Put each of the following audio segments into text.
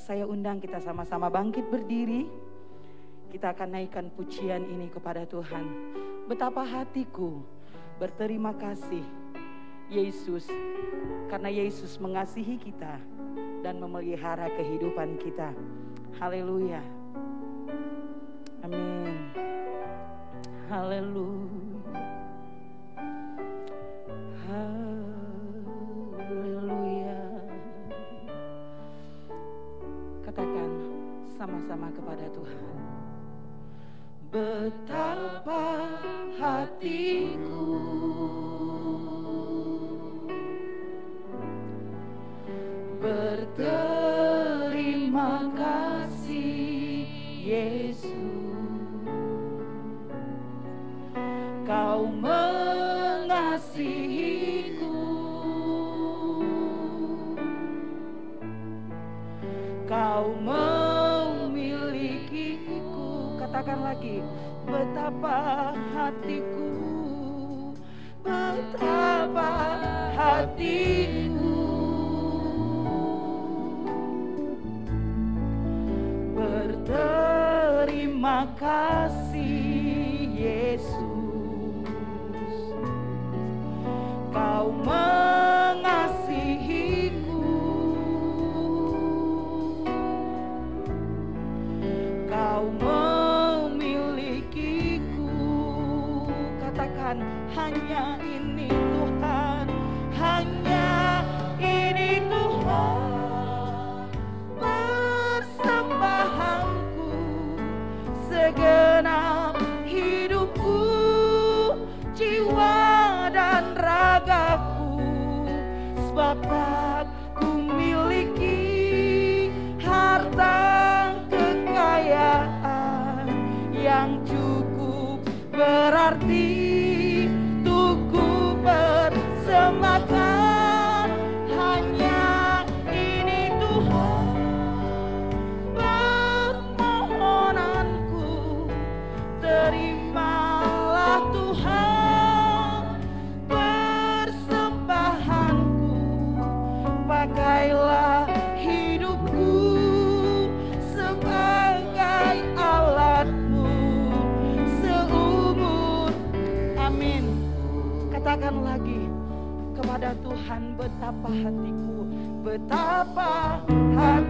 saya undang kita sama-sama bangkit berdiri. Kita akan naikkan pujian ini kepada Tuhan. Betapa hatiku berterima kasih Yesus, karena Yesus mengasihi kita dan memelihara kehidupan kita. Haleluya. Amin. Haleluya. Haleluya. Katakan sama-sama kepada Tuhan. Betapa hatiku berterima kasih Yesus, Kau mengasihiku, Kau memilikiku. Katakan lagi, betapa hatiku, betapa hatiku berterima kasih Yesus, Kau mengasihiku, Kau memilikiku. Katakan, hanya ini Tuhan, hanya ini Tuhan, persembahanku, segenap hidupku, jiwa dan ragaku, sebab aku miliki harta kekayaan yang cukup berarti untuk ku persembahkan. Hanya ini Tuhan, permohonanku, terimalah Tuhan persembahanku, pakailah hidupku sebagai alatmu seumur. Amin. Katakan lagi kepada Tuhan, betapa hatiku, betapa hatiku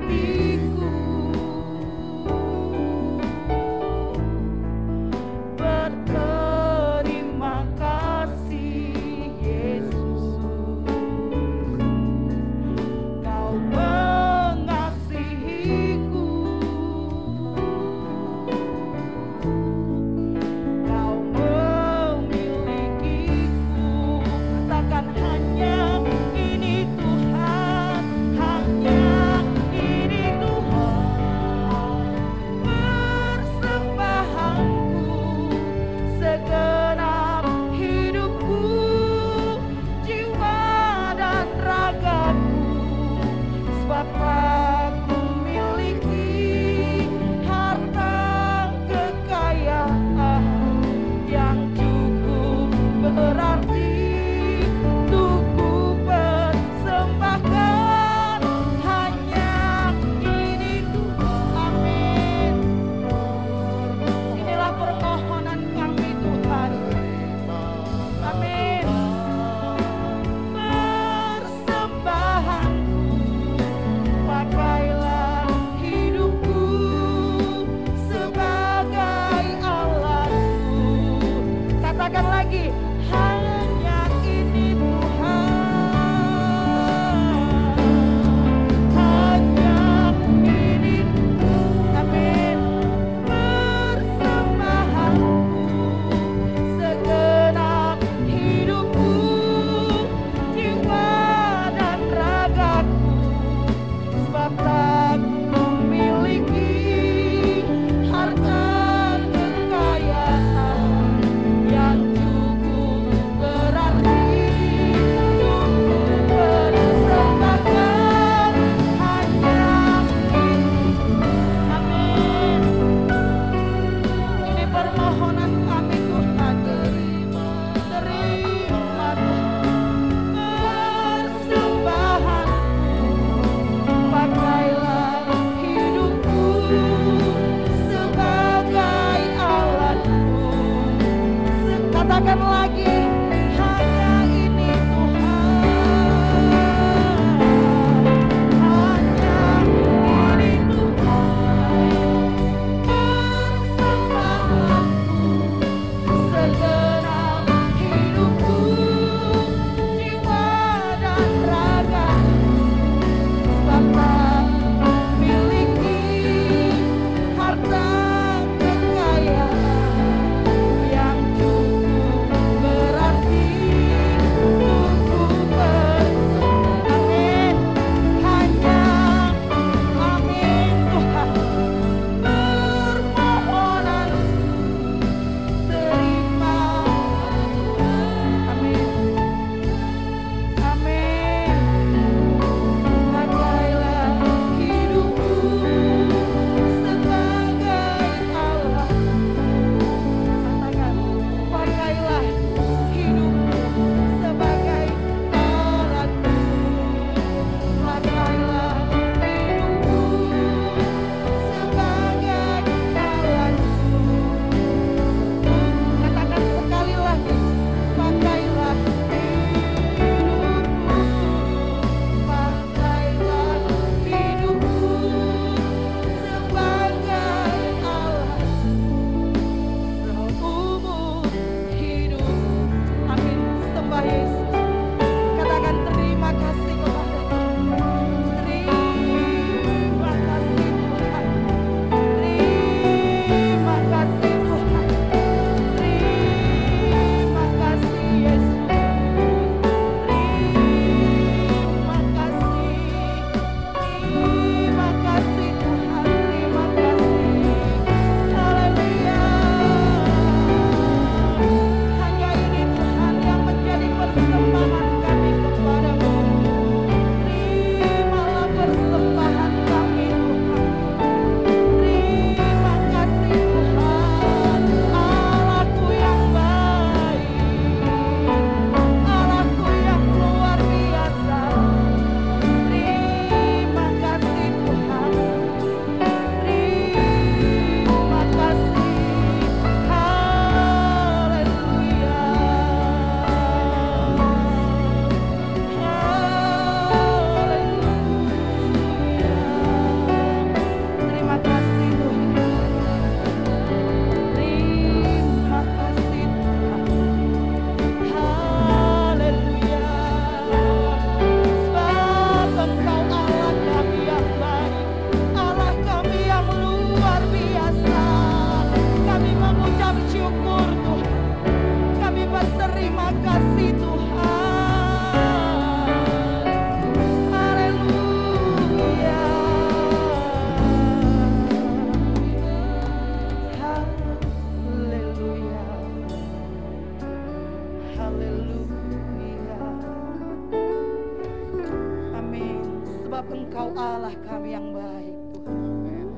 kami yang baik Tuhan.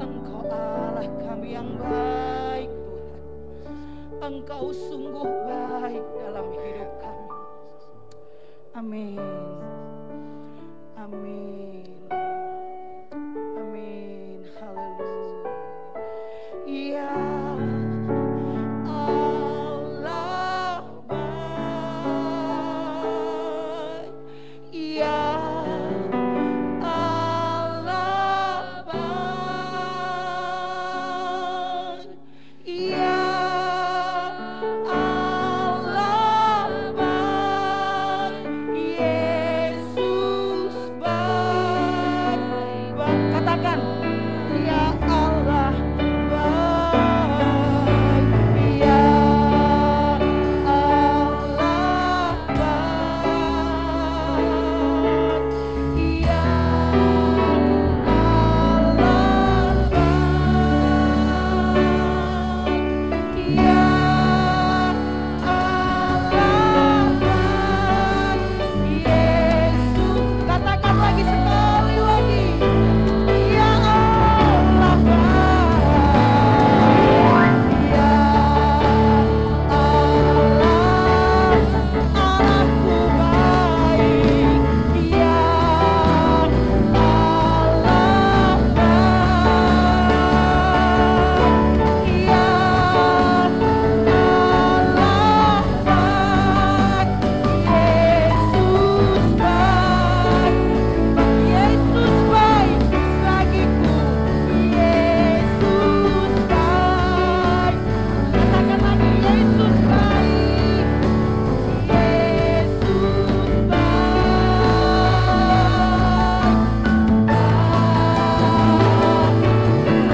Engkau Allah kami yang baik Tuhan. Engkau sungguh baik dalam hidup kami. Amin. Amin. Amin. Haleluya. Ya Allah baik. Ya Allah baik. Ya Allah baik. Yesus baik. Katakan, ya Allah baik. Ya Allah baik. Ya Allah baik. Ya Allah baik. Yesus, katakan lagi sekali lagi. Ya Allah baik. Ya Allah, Allahku baik. Ya Allah baik. Ya Allah baik. Yesus baik. Yesus baik bagiku. Yesus baik. Katakan lagi, Yesus baik. Yesus baik.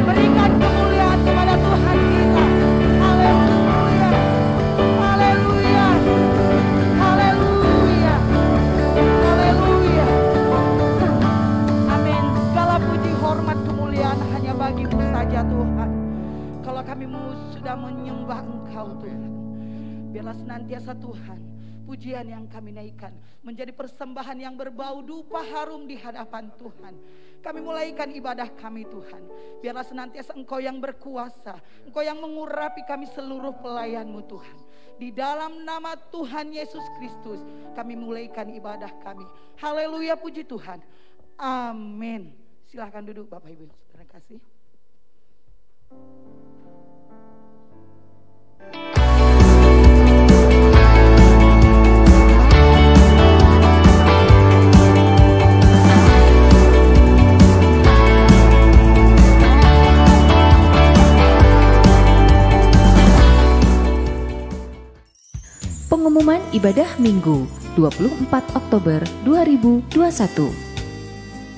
Berikan kemuliaan kepada Tuhan kita. Haleluya. Haleluya. Haleluya. Haleluya. Amin. Segala puji, hormat, kemuliaan hanya bagimu saja Tuhan. Kalau kami sudah menyembah Engkau Tuhan, biarlah senantiasa Tuhan pujian yang kami naikkan menjadi persembahan yang berbau dupa harum di hadapan Tuhan. Kami mulaikan ibadah kami Tuhan. Biarlah senantiasa Engkau yang berkuasa, Engkau yang mengurapi kami seluruh pelayan-Mu Tuhan. Di dalam nama Tuhan Yesus Kristus kami mulaikan ibadah kami. Haleluya, puji Tuhan. Amin. Silahkan duduk Bapak Ibu. Terima kasih. Pengumuman ibadah Minggu 24 Oktober 2021.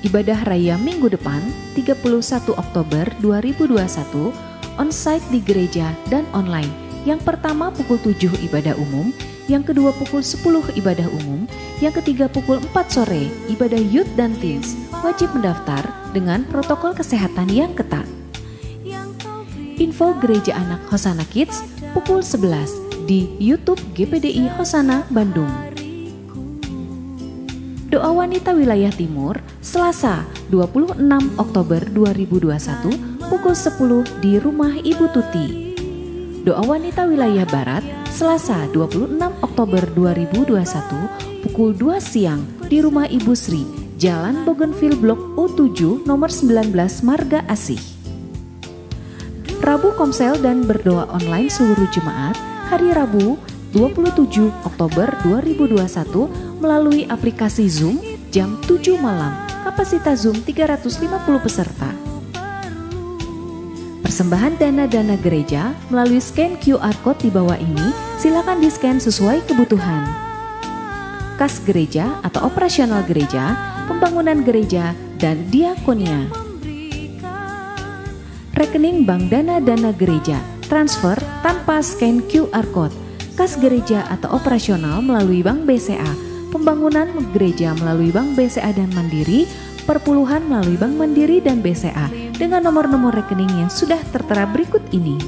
Ibadah Raya minggu depan 31 Oktober 2021 on-site di gereja dan online. Yang pertama pukul 7 ibadah umum, yang kedua pukul 10 ibadah umum, yang ketiga pukul 4 sore ibadah youth dan teens. Wajib mendaftar dengan protokol kesehatan yang ketat. Info Gereja Anak Hosana Kids pukul 11 di YouTube GPDI Hosana Bandung. Doa Wanita Wilayah Timur Selasa 26 Oktober 2021 pukul 10 di Rumah Ibu Tuti. Doa Wanita Wilayah Barat Selasa 26 Oktober 2021 pukul 2 siang di Rumah Ibu Sri, Jalan Bougainville Blok U7 nomor 19 Marga Asih. Rabu Komsel dan berdoa online seluruh jemaat hari Rabu 27 Oktober 2021 melalui aplikasi Zoom jam 7 malam, kapasitas Zoom 350 peserta. Persembahan dana-dana gereja melalui scan QR Code di bawah ini, silakan di-scan sesuai kebutuhan. Kas gereja atau operasional gereja, pembangunan gereja, dan diakonia. Rekening bank dana-dana gereja, transfer tanpa scan QR Code. Kas gereja atau operasional melalui Bank BCA, pembangunan gereja melalui Bank BCA dan Mandiri, perpuluhan melalui Bank Mandiri dan BCA dengan nomor-nomor rekening yang sudah tertera berikut ini.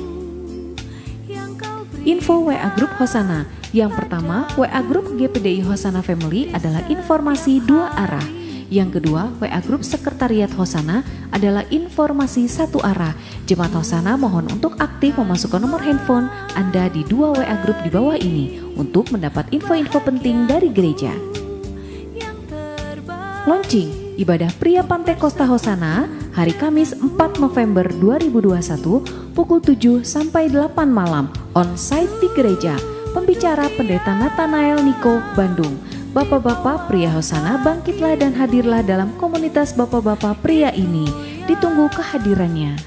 Info WA Grup Hosana. Yang pertama, WA Grup GPDI Hosana Family adalah informasi dua arah. Yang kedua, WA Grup Sekretariat Hosana adalah informasi satu arah. Jemaat Hosana mohon untuk aktif memasukkan nomor handphone Anda di 2 WA Grup di bawah ini untuk mendapat info-info penting dari gereja. Launching ibadah pria Pantai Kosta Hosana hari Kamis 4 November 2021 pukul 7 sampai 8 malam on-site di gereja. Pembicara Pendeta Nathanael Niko, Bandung. Bapak-bapak pria Hosana bangkitlah dan hadirlah dalam komunitas bapak-bapak pria ini. Ditunggu kehadirannya.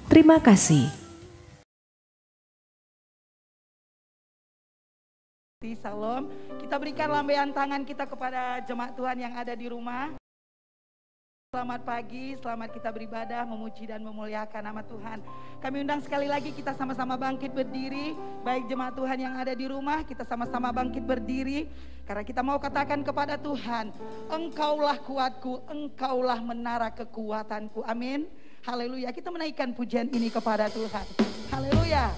Terima kasih. Salam. Kita berikan lambaian tangan kita kepada jemaat Tuhan yang ada di rumah. Selamat pagi, selamat kita beribadah, memuji dan memuliakan nama Tuhan. Kami undang sekali lagi kita sama-sama bangkit berdiri. Baik jemaat Tuhan yang ada di rumah, kita sama-sama bangkit berdiri. Karena kita mau katakan kepada Tuhan, Engkaulah kuatku, Engkaulah menara kekuatanku. Amin. Haleluya. Kita menaikkan pujian ini kepada Tuhan. Haleluya.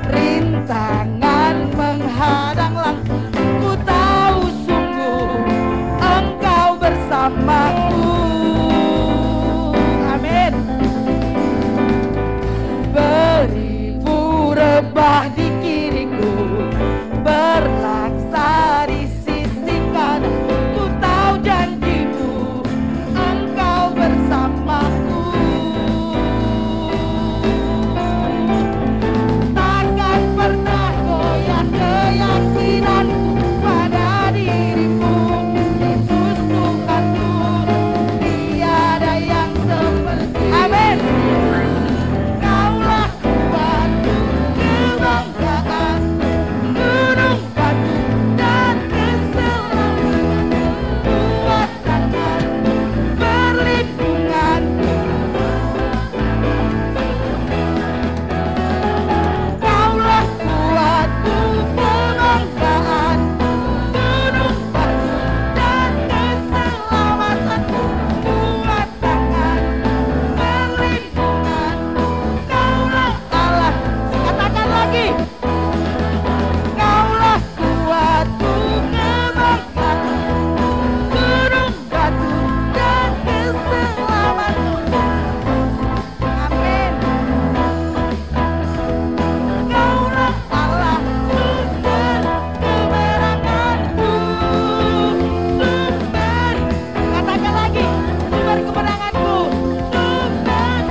Rintangan menghadang langkah, ku tahu sungguh Engkau bersamaku. Amin. Beribu rebah di kiriku, berlaksa di sisi kanan, ku tahu janjimu Engkau bersamaku. Pernah goyah keyakinanku pada dirimu, Yesus Tuhanku, tiada yang seperti. Amin. Kaulah kuatku, kebanggaan, gunung batu dan keselamatan, kuat tangan, perlindungan. Kuatku, kebanggaan, gunung batu dan keselamatanku, kuat tangan, perlindungan. Kaulah Allah. Katakan lagi. Kaulah kuatku, kebanggaan, gunung batu dan keselamatanku. Amin. Kaulah Allah, sumber kemenanganku, sumber, katakan lagi, sumber kemenanganku, sumber,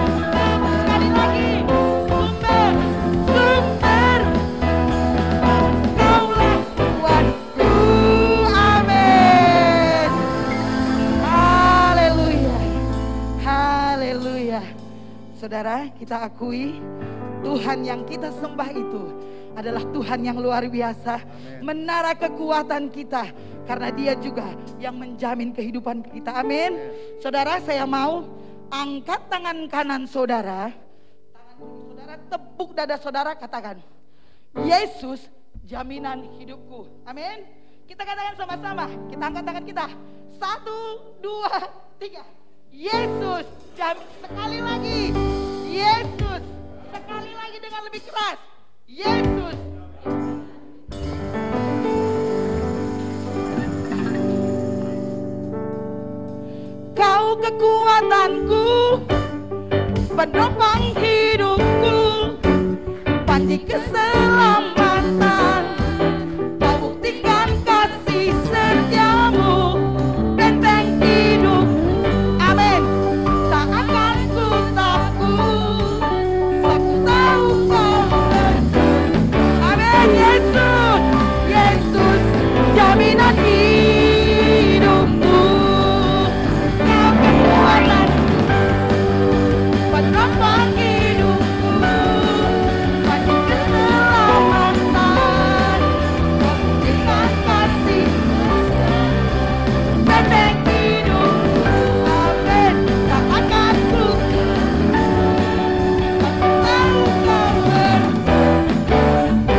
sekali lagi, sumber, kaulah kuatku. Amin. Haleluya, haleluya. Saudara, kita akui Tuhan yang kita sembah itu adalah Tuhan yang luar biasa. Amen. Menara kekuatan kita, karena Dia juga yang menjamin kehidupan kita. Amin. Saudara, saya mau angkat tangan kanan saudara, tangan kiri saudara, tepuk dada saudara, katakan, Yesus jaminan hidupku. Amin. Kita katakan sama-sama. Kita angkat tangan kita. 1, 2, 3. Yesus sekali lagi. Yesus sekali lagi dengan lebih keras. Yesus. Kau kekuatanku, penopang hidupku, panji keselamatan. Kau buktikan kasih setiamu, benteng hidup. Amin. Tak akan ku takut, aku tahu kau bersama. Amin. Yesus, Yesus, jaminan hidupku. Kau kekuatan, penopang hidupku, panji keselamatan. Kau buktikan kasih, benteng hidupku. Amin. Tak akan ku, aku tahu kau bersama.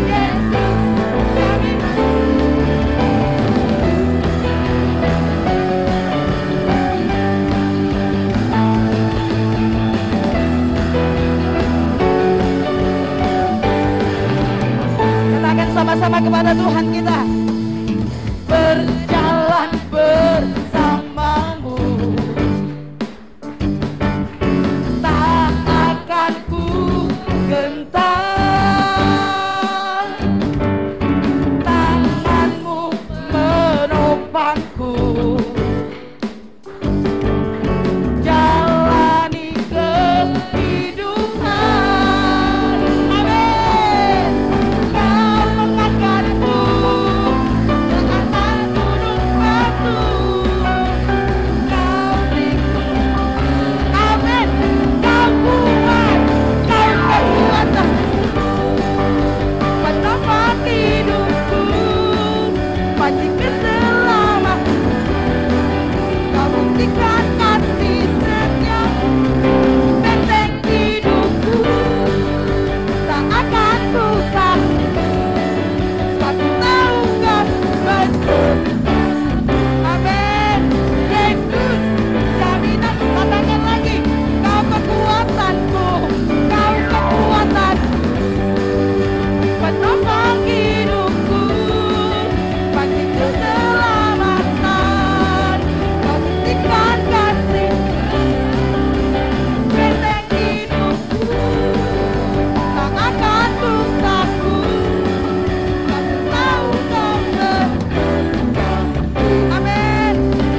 Yesus, jaminan. Katakan sama-sama kepada Tuhan kita. Berjalan bersamamu, tak akan ku gentar. Tanganmu menopangku, jalani kehidupan. Amin. Kau mengangkatku ke atas gunung batu. Kau beriku, amin. Kau kuat, kau kekuatan, penopang hidupku, panji keselamatan. Kau buktikan kasih setiamu, benteng hidupku. Tak akan ku takut, aku tahu kau bersama. Amin. Yesus, jaminan. Katakan lagi. Kau kekuatanku, kau kekuatanku, penopang hidupku, panji keselamatan. Kau buktikan kasih, benteng hidupku. Tak akan ku takut, aku tahu kau bersama. Amin.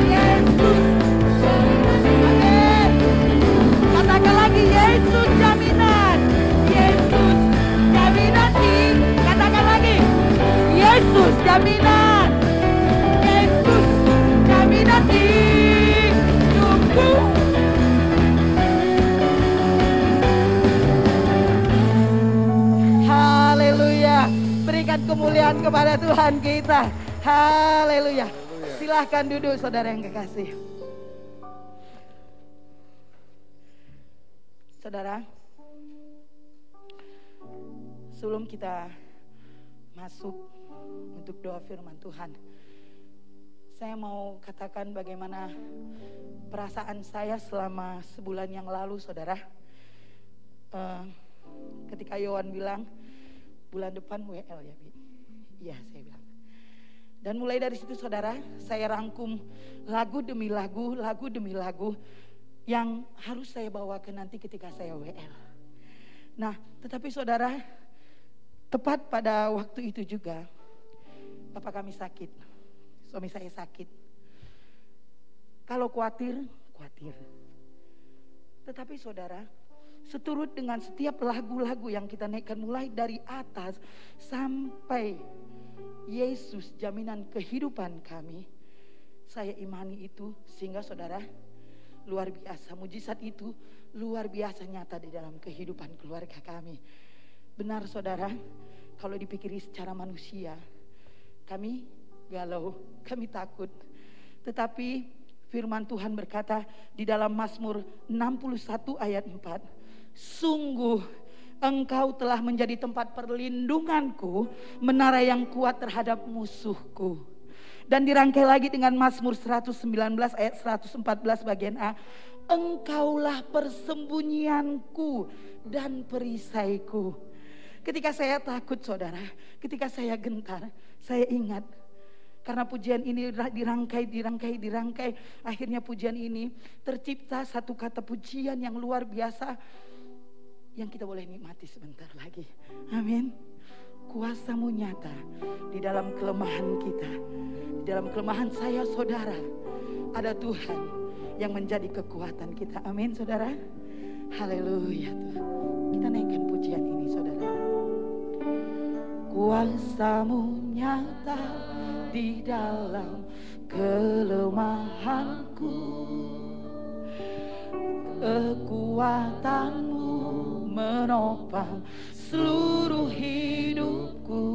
Yesus, amin. Katakan lagi, Yesus jaminan. Yesus jaminan. Katakan lagi, Yesus jaminan. Yesus jaminan hidupku. Haleluya. Berikan kemuliaan kepada Tuhan kita. Haleluya. Silahkan duduk saudara yang kekasih. Saudara, sebelum kita masuk untuk doa firman Tuhan, saya mau katakan bagaimana perasaan saya selama sebulan yang lalu, saudara. Ketika Yohan bilang bulan depan WL ya, Bi. Iya, saya bilang. Dan mulai dari situ, saudara, saya rangkum lagu demi lagu yang harus saya bawakan nanti ketika saya WL. Nah, tetapi saudara, tepat pada waktu itu juga, bapak kami sakit, suami saya sakit. Kalau khawatir. Tetapi saudara, seturut dengan setiap lagu-lagu yang kita naikkan mulai dari atas sampai Yesus jaminan kehidupan kami, saya imani itu sehingga saudara, luar biasa, mujizat itu luar biasa nyata di dalam kehidupan keluarga kami. Benar saudara, kalau dipikiri secara manusia, kami galau, kami takut. Tetapi firman Tuhan berkata di dalam Mazmur 61 ayat 4, sungguh Engkau telah menjadi tempat perlindunganku, menara yang kuat terhadap musuhku. Dan dirangkai lagi dengan Mazmur 119 ayat 114 bagian A. Engkaulah persembunyianku dan perisaiku. Ketika saya takut saudara, ketika saya gentar, saya ingat. Karena pujian ini dirangkai. Akhirnya pujian ini tercipta satu kata pujian yang luar biasa. Yang kita boleh nikmati sebentar lagi. Amin. Kuasa-Mu nyata di dalam kelemahan kita. Di dalam kelemahan saya saudara. Ada Tuhan yang menjadi kekuatan kita. Amin saudara. Haleluya Tuhan. Kita naikkan pujian ini saudara. Kuasa-Mu nyata di dalam kelemahanku. Kekuatan-Mu menopang seluruh hidupku.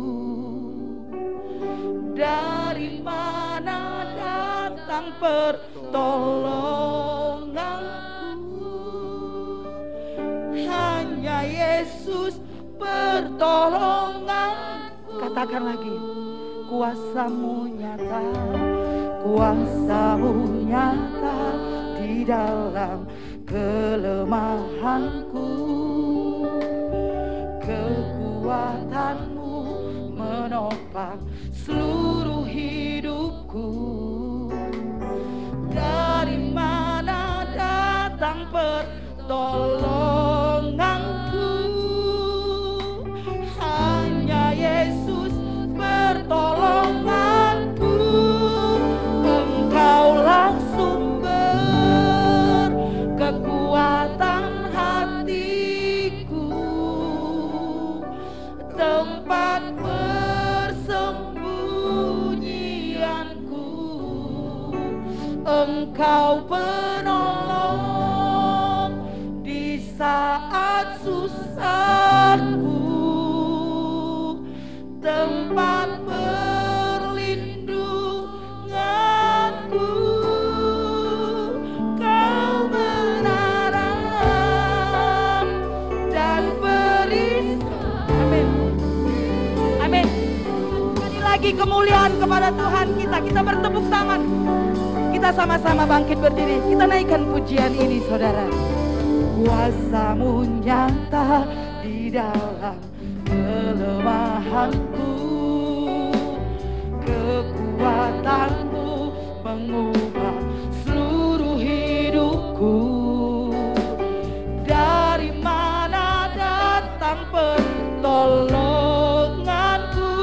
Dari mana datang pertolonganku? Hanya Yesus pertolonganku. Katakan lagi. Kuasa-Mu nyata, Kuasa-Mu nyata di dalam kelemahanku. Kekuatan-Mu menopang seluruh hidupku. Dari mana datang pertolonganku? Hanya Yesus pertolonganku. Engkaulah sumber kekuatan hatiku, tempat persembunyianku. Engkau penolong di saat susahku, tempat perlindunganku. Kau menara dan perisai. Amin. Amin. Sekali lagi kemuliaan kepada Tuhan kita. Kita bertepuk tangan. Kita sama-sama bangkit berdiri. Kita naikkan pujian ini saudara. Kuasa-Mu nyata di dalam kelemahanku. Kekuatan-Mu mengubah seluruh hidupku. Dari mana datang pertolonganku?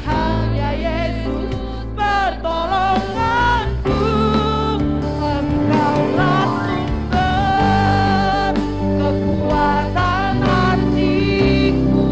Hanya Yesus pertolonganku. Engkaulah sumber kekuatan hatiku,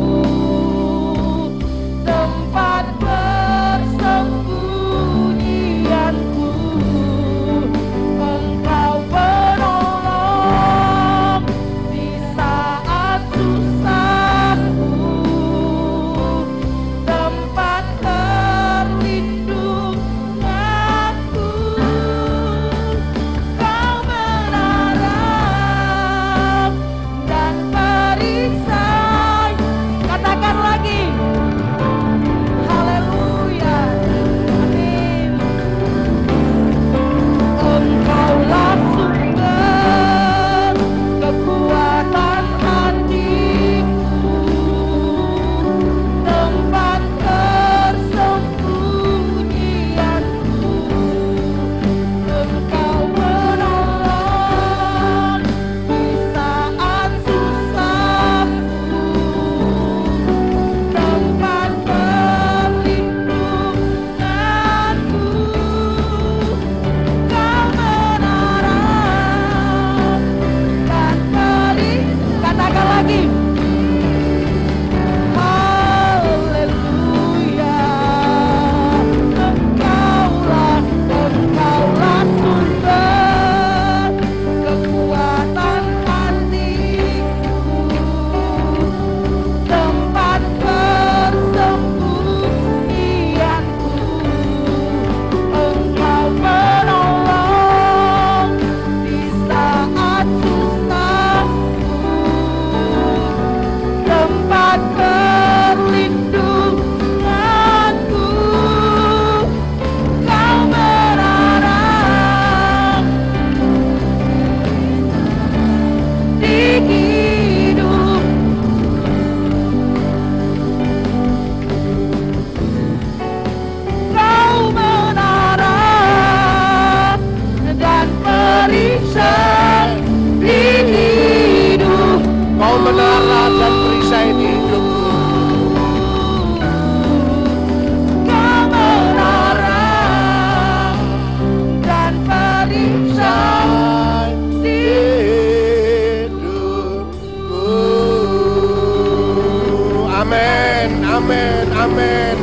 amin, amin.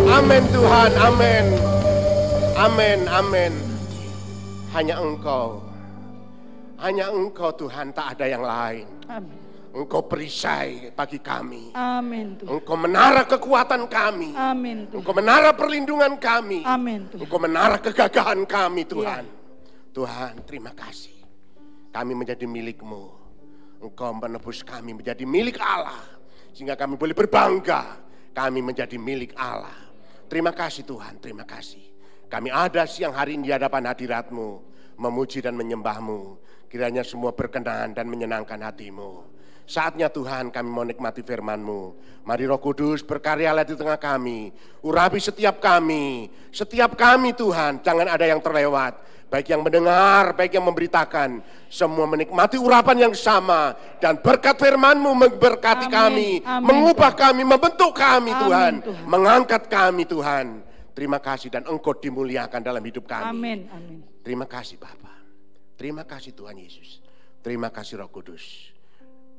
Amin Tuhan, amin. Amin, amin. Hanya Engkau Tuhan, tak ada yang lain. Amin. Engkau perisai bagi kami. Amin Tuhan. Engkau menara kekuatan kami. Amin Tuhan. Engkau menara perlindungan kami. Amin Tuhan. Engkau menara kegagahan kami Tuhan. Tuhan, terima kasih. Kami menjadi milik-Mu. Engkau menebus kami menjadi milik Allah. Sehingga kami boleh berbangga. Kami menjadi milik Allah. Terima kasih Tuhan, terima kasih. Kami ada siang hari ini di hadapan hadirat-Mu. Memuji dan menyembah-Mu. Kiranya semua berkenan dan menyenangkan hati-Mu. Saatnya Tuhan kami mau nikmati firman-Mu. Mari Roh Kudus berkaryalah di tengah kami. Urapi setiap kami Tuhan. Jangan ada yang terlewat. Baik yang mendengar, baik yang memberitakan. Semua menikmati urapan yang sama. Dan berkat firman-Mu memberkati kami. Amin. Mengubah kami, membentuk kami Tuhan. Tuhan. Mengangkat kami Tuhan. Terima kasih dan Engkau dimuliakan dalam hidup kami. Amin. Amin. Terima kasih Bapa. Terima kasih Tuhan Yesus. Terima kasih Roh Kudus.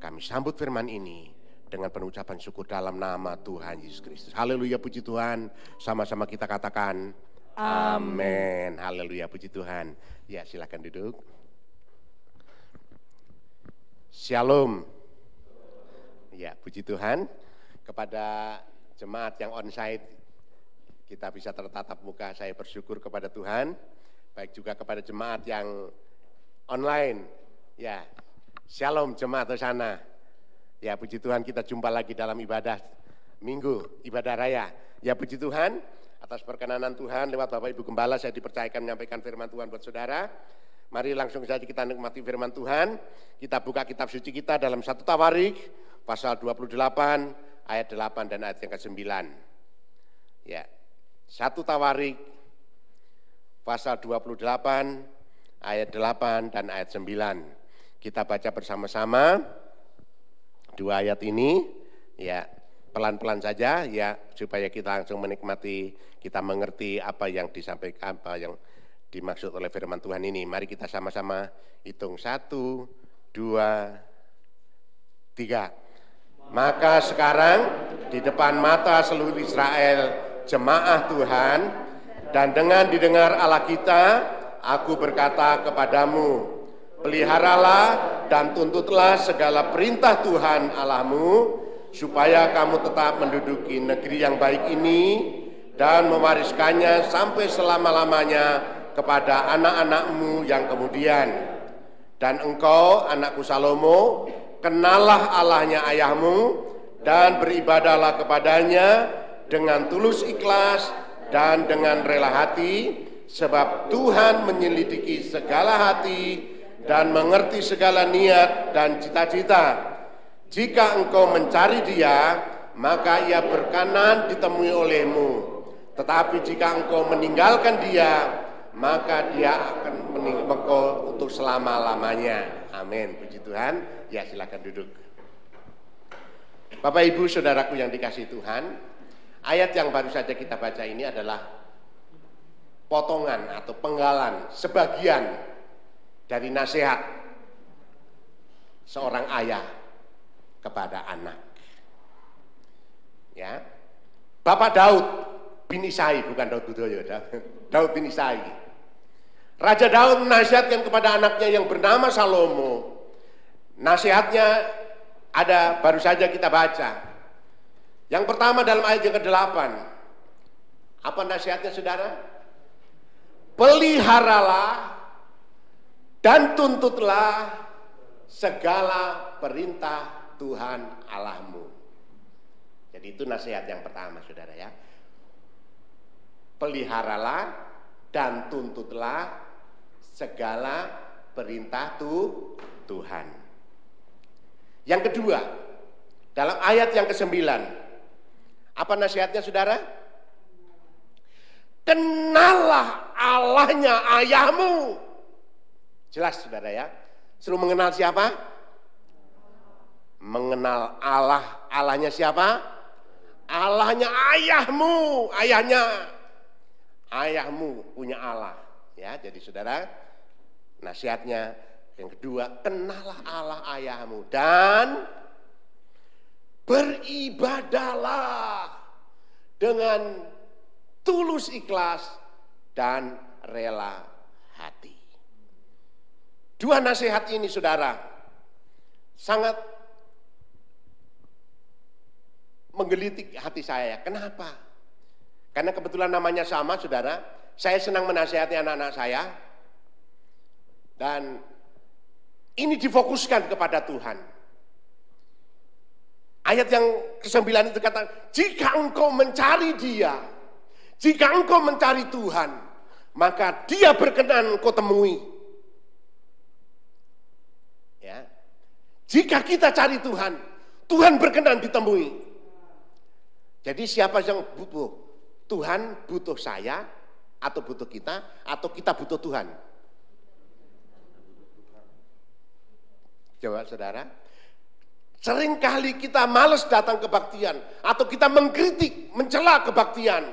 Kami sambut firman ini dengan pengucapan syukur dalam nama Tuhan Yesus Kristus. Haleluya, puji Tuhan. Sama-sama kita katakan amin. Haleluya, puji Tuhan. Ya, silakan duduk. Shalom. Ya, puji Tuhan. Kepada jemaat yang onsite, kita bisa tertatap muka. Saya bersyukur kepada Tuhan. Baik juga kepada jemaat yang online. Ya, shalom jemaat di sana. Ya, puji Tuhan, kita jumpa lagi dalam ibadah minggu, ibadah raya. Ya, puji Tuhan, atas perkenanan Tuhan lewat Bapak Ibu Gembala saya dipercayakan menyampaikan firman Tuhan buat saudara. Mari langsung saja kita nikmati firman Tuhan. Kita buka kitab suci kita dalam 1 Tawarik pasal 28 ayat 8 dan ayat yang ke-9. Ya. 1 Tawarik pasal 28 ayat 8 dan ayat 9. Kita baca bersama-sama dua ayat ini, ya pelan-pelan saja ya supaya kita langsung menikmati, kita mengerti apa yang disampaikan, apa yang dimaksud oleh firman Tuhan ini. Mari kita sama-sama hitung 1, 2, 3. Maka sekarang di depan mata seluruh Israel, jemaah Tuhan, dan dengan didengar Allah kita, aku berkata kepadamu, peliharalah dan tuntutlah segala perintah Tuhan Allahmu, supaya kamu tetap menduduki negeri yang baik ini dan mewariskannya sampai selama-lamanya kepada anak-anakmu yang kemudian. Dan engkau, anakku Salomo, kenallah Allahnya ayahmu dan beribadahlah kepadanya dengan tulus ikhlas dan dengan rela hati, sebab Tuhan menyelidiki segala hati dan mengerti segala niat dan cita-cita. Jika engkau mencari Dia, maka Ia berkenan ditemui olehmu. Tetapi jika engkau meninggalkan Dia, maka Dia akan meninggalkan engkau untuk selama-lamanya. Amin. Puji Tuhan. Ya, silakan duduk. Bapak Ibu Saudaraku yang dikasihi Tuhan, ayat yang baru saja kita baca ini adalah potongan atau penggalan sebagian dari nasihat seorang ayah kepada anak. Ya, Bapak Daud bin Isai, bukan Daud Budoyo, Daud bin Isai. Raja Daud menasihatkan kepada anaknya yang bernama Salomo. Nasihatnya ada baru saja kita baca. Yang pertama dalam ayat yang ke-8. Apa nasihatnya saudara? Peliharalah dan tuntutlah segala perintah Tuhan Allahmu. Jadi itu nasihat yang pertama saudara ya. Peliharalah dan tuntutlah segala perintah Tuhan. Yang kedua, dalam ayat yang ke-9. Apa nasihatnya saudara? Kenallah Allahnya ayahmu. Jelas saudara ya. Suruh mengenal siapa? Mengenal Allah. Allahnya siapa? Allahnya ayahmu. Ayahmu punya Allah. Ya, jadi saudara, nasihatnya yang kedua, kenallah Allah ayahmu dan beribadahlah dengan tulus ikhlas dan rela hati. Dua nasihat ini saudara sangat menggelitik hati saya. Kenapa? Karena kebetulan namanya sama saudara. Saya senang menasihati anak-anak saya. Dan ini difokuskan kepada Tuhan. Ayat yang ke-9 itu kata, jika engkau mencari Dia, jika engkau mencari Tuhan, maka Dia berkenan engkau temui. Ya. Jika kita cari Tuhan, Tuhan berkenan ditemui. Jadi siapa yang butuh? Tuhan butuh saya, atau butuh kita, atau kita butuh Tuhan? Jawab saudara. Seringkali kita malas datang kebaktian, atau kita mengkritik, mencela kebaktian.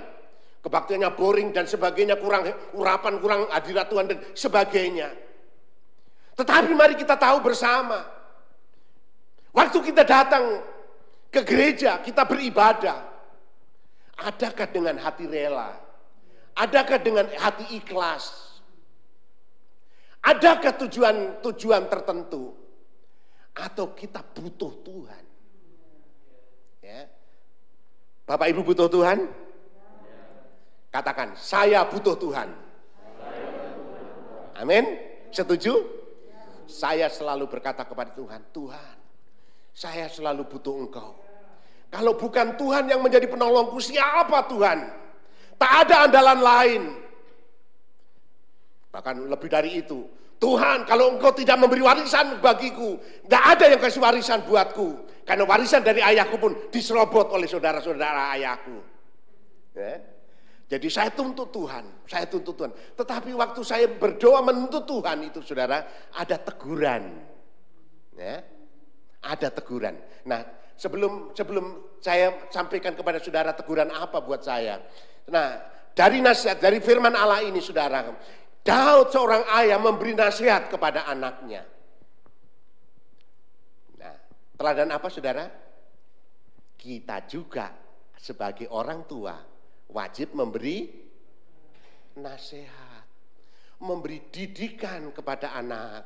Kebaktiannya boring dan sebagainya, kurang urapan, kurang hadirat Tuhan dan sebagainya. Tetapi mari kita tahu bersama, waktu kita datang ke gereja, kita beribadah, adakah dengan hati rela? Adakah dengan hati ikhlas? Adakah tujuan tertentu? Atau kita butuh Tuhan? Ya. Bapak Ibu butuh Tuhan? Katakan, saya butuh Tuhan. Amin? Setuju? Saya selalu berkata kepada Tuhan, Tuhan, saya selalu butuh Engkau. Kalau bukan Tuhan yang menjadi penolongku, siapa Tuhan? Tak ada andalan lain. Bahkan lebih dari itu, Tuhan, kalau Engkau tidak memberi warisan bagiku, tidak ada yang kasih warisan buatku. Karena warisan dari ayahku pun diserobot oleh saudara-saudara ayahku. Ya. Jadi saya tuntut Tuhan, saya tuntut Tuhan. Tetapi waktu saya berdoa menuntut Tuhan itu saudara, ada teguran. Ya. Ada teguran. Nah, sebelum saya sampaikan kepada saudara teguran apa buat saya. Nah, dari nasihat, dari firman Allah ini saudara, Daud seorang ayah memberi nasihat kepada anaknya. Nah, teladan apa saudara? Kita juga sebagai orang tua wajib memberi nasihat, memberi didikan kepada anak.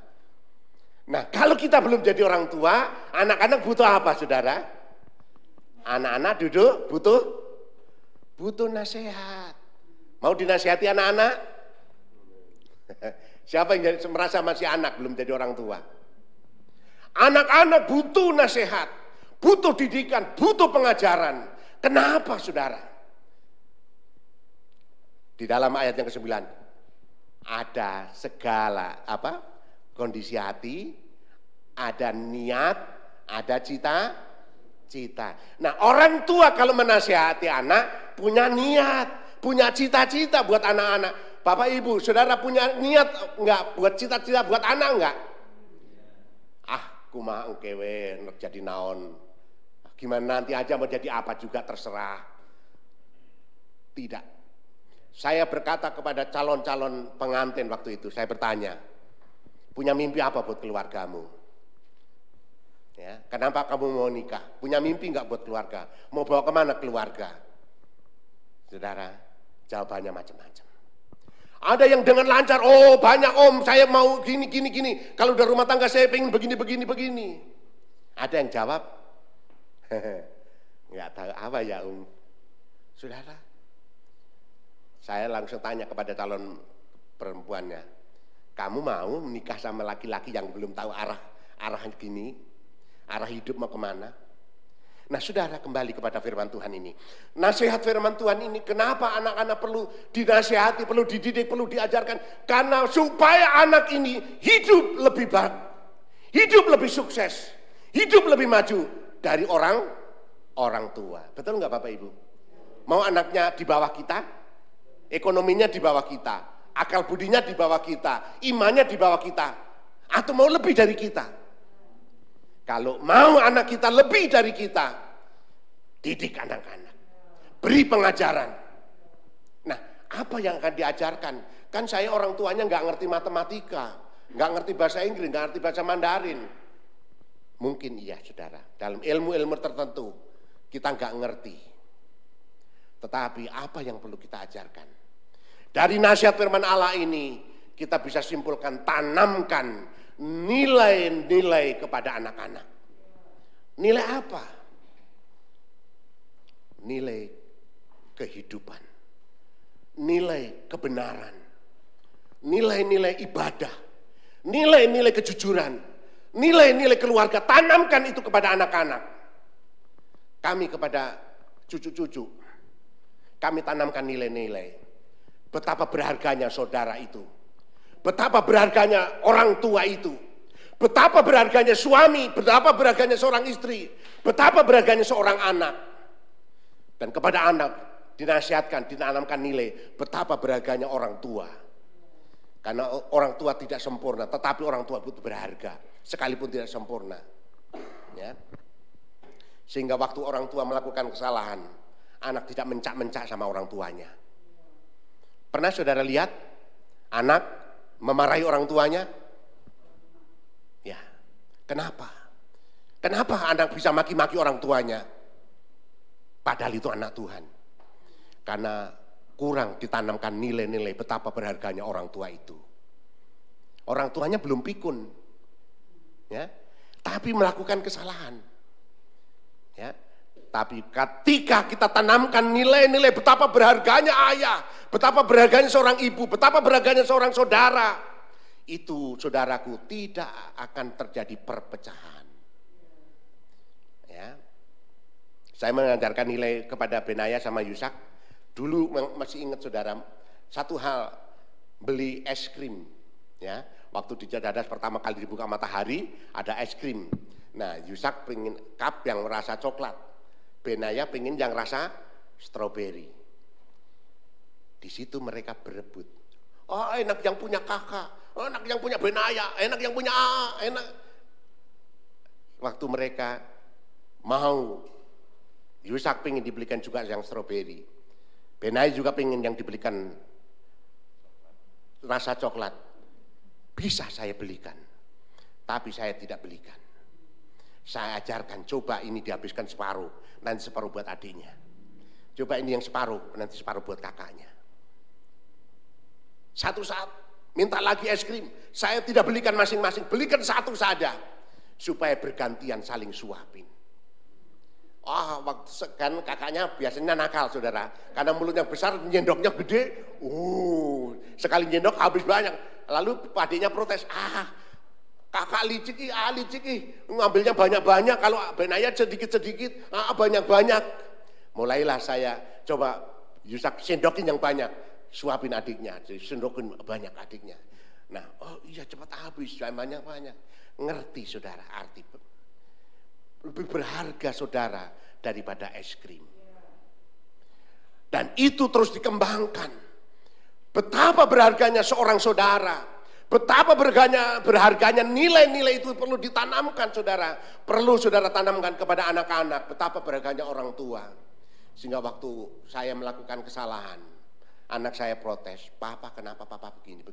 Nah, kalau kita belum jadi orang tua, anak-anak butuh apa saudara? Anak-anak duduk butuh nasihat. Mau dinasihati anak-anak? Siapa yang merasa masih anak belum jadi orang tua? Anak-anak butuh nasihat, butuh didikan, butuh pengajaran. Kenapa saudara? Di dalam ayat yang ke-9 ada segala kondisi hati, ada niat, ada cita-cita. Nah, orang tua kalau menasihati anak punya niat, punya cita-cita buat anak-anak. Bapak Ibu, saudara punya niat enggak buat cita-cita buat anak enggak? Kumaha engkewe jadi naon. Gimana nanti aja mau jadi apa juga terserah. Tidak. Saya berkata kepada calon-calon pengantin waktu itu, saya bertanya, punya mimpi apa buat keluargamu? Ya, kenapa kamu mau nikah? Punya mimpi enggak buat keluarga? Mau bawa kemana keluarga? Saudara, jawabannya macam-macam. Ada yang dengan lancar, oh banyak om, saya mau gini. Kalau udah rumah tangga saya pengen begini. Ada yang jawab, nggak tahu apa ya Saudara, saya langsung tanya kepada calon perempuannya, kamu mau menikah sama laki-laki yang belum tahu arah gini, arah hidup mau kemana? Nah saudara, kembali kepada firman Tuhan ini. Nasihat firman Tuhan ini, kenapa anak-anak perlu dinasihati, perlu dididik, perlu diajarkan? Karena supaya anak ini hidup lebih baik, hidup lebih sukses, hidup lebih maju dari orang tua. Betul nggak Bapak Ibu? Mau anaknya di bawah kita, ekonominya di bawah kita, akal budinya di bawah kita, imannya di bawah kita, atau mau lebih dari kita? Kalau mau anak kita lebih dari kita, didik anak-anak, beri pengajaran. Nah, apa yang akan diajarkan? Kan saya orang tuanya nggak ngerti matematika, nggak ngerti bahasa Inggris, nggak ngerti bahasa Mandarin. Mungkin iya saudara, dalam ilmu-ilmu tertentu kita nggak ngerti. Tetapi apa yang perlu kita ajarkan? Dari nasihat firman Allah ini, kita bisa simpulkan, tanamkan nilai-nilai kepada anak-anak. Nilai apa? Nilai kehidupan, nilai kebenaran, nilai-nilai ibadah, nilai-nilai kejujuran, nilai-nilai keluarga. Tanamkan itu kepada anak-anak. Kami kepada cucu-cucu, kami tanamkan nilai-nilai. Betapa berharganya saudara itu. Betapa berharganya orang tua itu. Betapa berharganya suami, betapa berharganya seorang istri. Betapa berharganya seorang anak. Dan kepada anak dinasihatkan, ditanamkan nilai. Betapa berharganya orang tua. Karena orang tua tidak sempurna, tetapi orang tua itu berharga. Sekalipun tidak sempurna. Ya. Sehingga waktu orang tua melakukan kesalahan, anak tidak mencak-mencak sama orang tuanya. Pernah saudara lihat anak memarahi orang tuanya? Ya, kenapa? Kenapa anak bisa maki-maki orang tuanya? Padahal itu anak Tuhan. Karena kurang ditanamkan nilai-nilai betapa berharganya orang tua itu. Orang tuanya belum pikun, ya, tapi melakukan kesalahan. Ya, tapi ketika kita tanamkan nilai-nilai betapa berharganya ayah, betapa berharganya seorang ibu, betapa berharganya seorang saudara, itu saudaraku tidak akan terjadi perpecahan. Ya, saya mengajarkan nilai kepada Benaya sama Yusak. Dulu masih ingat saudara, satu hal, beli es krim. Ya, waktu di Jadadas pertama kali dibuka matahari, ada es krim. Nah, Yusak pengen cup yang rasa coklat. Benaya pengen yang rasa stroberi. Di situ mereka berebut. Oh, enak yang punya kakak, oh, enak yang punya Benaya, enak yang punya AA, enak. Waktu mereka mau, Yusak pengen dibelikan juga yang stroberi. Benaya juga pengen yang dibelikan rasa coklat. Bisa saya belikan, tapi saya tidak belikan. Saya ajarkan, coba ini dihabiskan separuh, nanti separuh buat adiknya. Coba ini yang separuh, nanti separuh buat kakaknya. Satu saat minta lagi es krim, saya tidak belikan masing-masing, belikan satu saja. Supaya bergantian saling suapin. Waktu kan kakaknya biasanya nakal saudara, karena mulutnya besar, nyendoknya gede. Sekali nyendok habis banyak. Lalu adiknya protes, kakak licik ngambilnya banyak-banyak, kalau Benaya sedikit-sedikit, banyak-banyak. Mulailah saya coba Yusak sendokin yang banyak, suapin adiknya, jadi sendokin banyak adiknya. Nah, iya cepat habis, banyak-banyak. Ngerti saudara arti lebih berharga saudara daripada es krim. Dan itu terus dikembangkan. Betapa berharganya seorang saudara. Betapa berharganya nilai-nilai itu perlu ditanamkan saudara. Perlu saudara tanamkan kepada anak-anak. Betapa berharganya orang tua. Sehingga waktu saya melakukan kesalahan, anak saya protes, Papa kenapa Papa begini.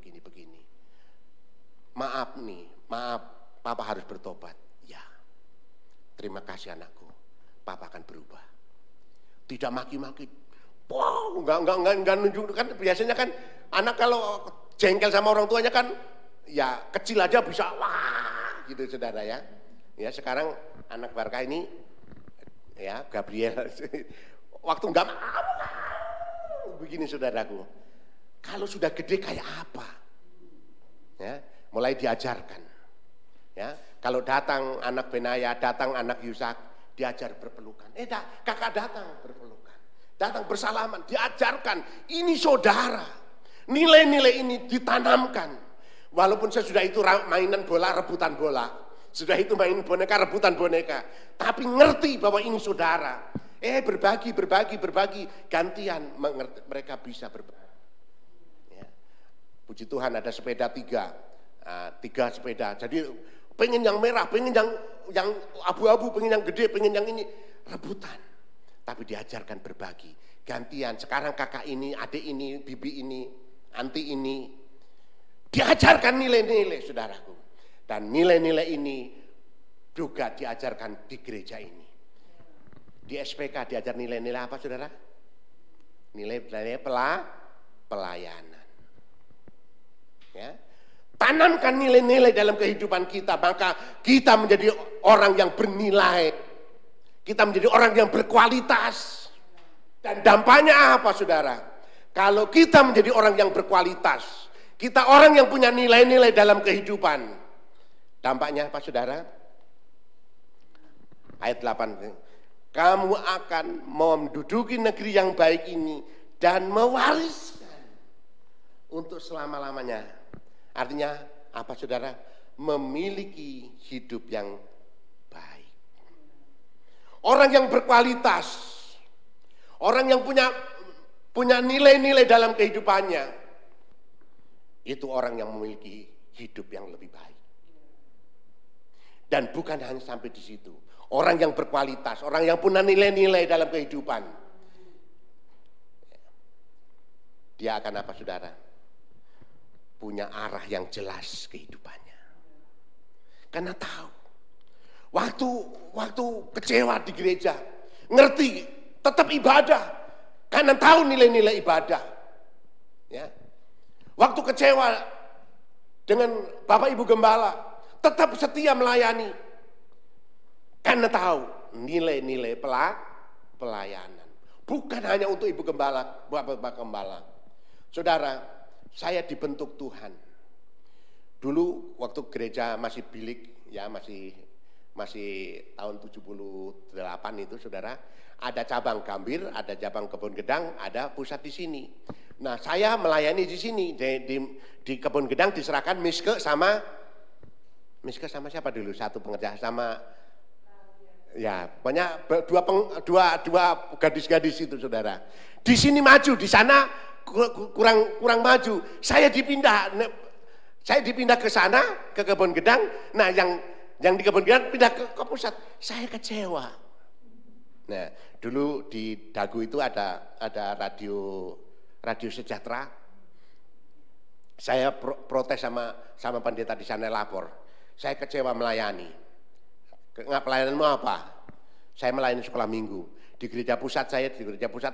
Maaf, Papa harus bertobat. Ya, terima kasih anakku, Papa akan berubah. Tidak maki-maki. Wow, enggak nunjukkan. Biasanya kan anak kalau jengkel sama orang tuanya kan ya kecil aja bisa wah gitu saudara ya. Ya sekarang anak Barkah ini ya Gabriel waktu enggak begini saudaraku. Kalau sudah gede kayak apa? Ya, mulai diajarkan. Ya, kalau datang anak Benaya, datang anak Yusak, diajar berpelukan. Kakak datang berpelukan. Datang bersalaman, diajarkan. Ini saudara. Nilai-nilai ini ditanamkan. Walaupun sesudah itu mainan bola, rebutan bola. Sudah itu main boneka, rebutan boneka. Tapi ngerti bahwa ini saudara. Berbagi. Gantian mereka bisa berbagi. Ya. Puji Tuhan ada sepeda 3 sepeda. Jadi pengen yang merah, pengen yang abu-abu, pengen yang gede, pengen yang ini. Rebutan. Tapi diajarkan berbagi. Gantian, sekarang kakak ini, adik ini, bibi ini, anti ini. Diajarkan nilai-nilai saudaraku. Dan nilai-nilai ini juga diajarkan di gereja ini. Di SPK diajar nilai-nilai apa saudara? Nilai-nilai pelayanan. Ya. Tanamkan nilai-nilai dalam kehidupan kita, maka kita menjadi orang yang bernilai. Kita menjadi orang yang berkualitas. Dan dampaknya apa, saudara? Kalau kita menjadi orang yang berkualitas, kita orang yang punya nilai-nilai dalam kehidupan. Dampaknya apa, saudara? Ayat 8. Kamu akan menduduki negeri yang baik ini dan mewariskan untuk selama-lamanya. Artinya apa, saudara? Memiliki hidup yang baik. Orang yang berkualitas, orang yang punya nilai-nilai dalam kehidupannya, itu orang yang memiliki hidup yang lebih baik. Dan bukan hanya sampai di situ. Orang yang berkualitas, orang yang punya nilai-nilai dalam kehidupan, dia akan apa, saudara? Punya arah yang jelas kehidupannya. Karena tahu, waktu kecewa di gereja, ngerti, tetap ibadah, karena tahu nilai-nilai ibadah. Ya. Waktu kecewa dengan Bapak Ibu Gembala, tetap setia melayani, karena tahu nilai-nilai pelayanan. Bukan hanya untuk Ibu Gembala, Bapak Gembala. Saudara, saya dibentuk Tuhan. Dulu waktu gereja masih bilik, ya masih tahun 78 itu, saudara, ada cabang Gambir, ada cabang Kebon Gedang, ada pusat di sini. Nah, saya melayani di sini, di Kebon Gedang diserahkan Miske sama siapa dulu? Satu pengerja sama, ya banyak dua gadis-gadis itu, saudara. Di sini maju, di sana kurang maju. Saya dipindah ke sana, ke Kebon Gedang. Nah, yang di Kebon Gedang pindah ke pusat. Saya kecewa. Nah, dulu di Dagu itu ada radio Sejahtera. Saya protes sama pendeta di sana, lapor. Saya kecewa melayani. Pelayananmu apa? Saya melayani sekolah minggu. Di gereja pusat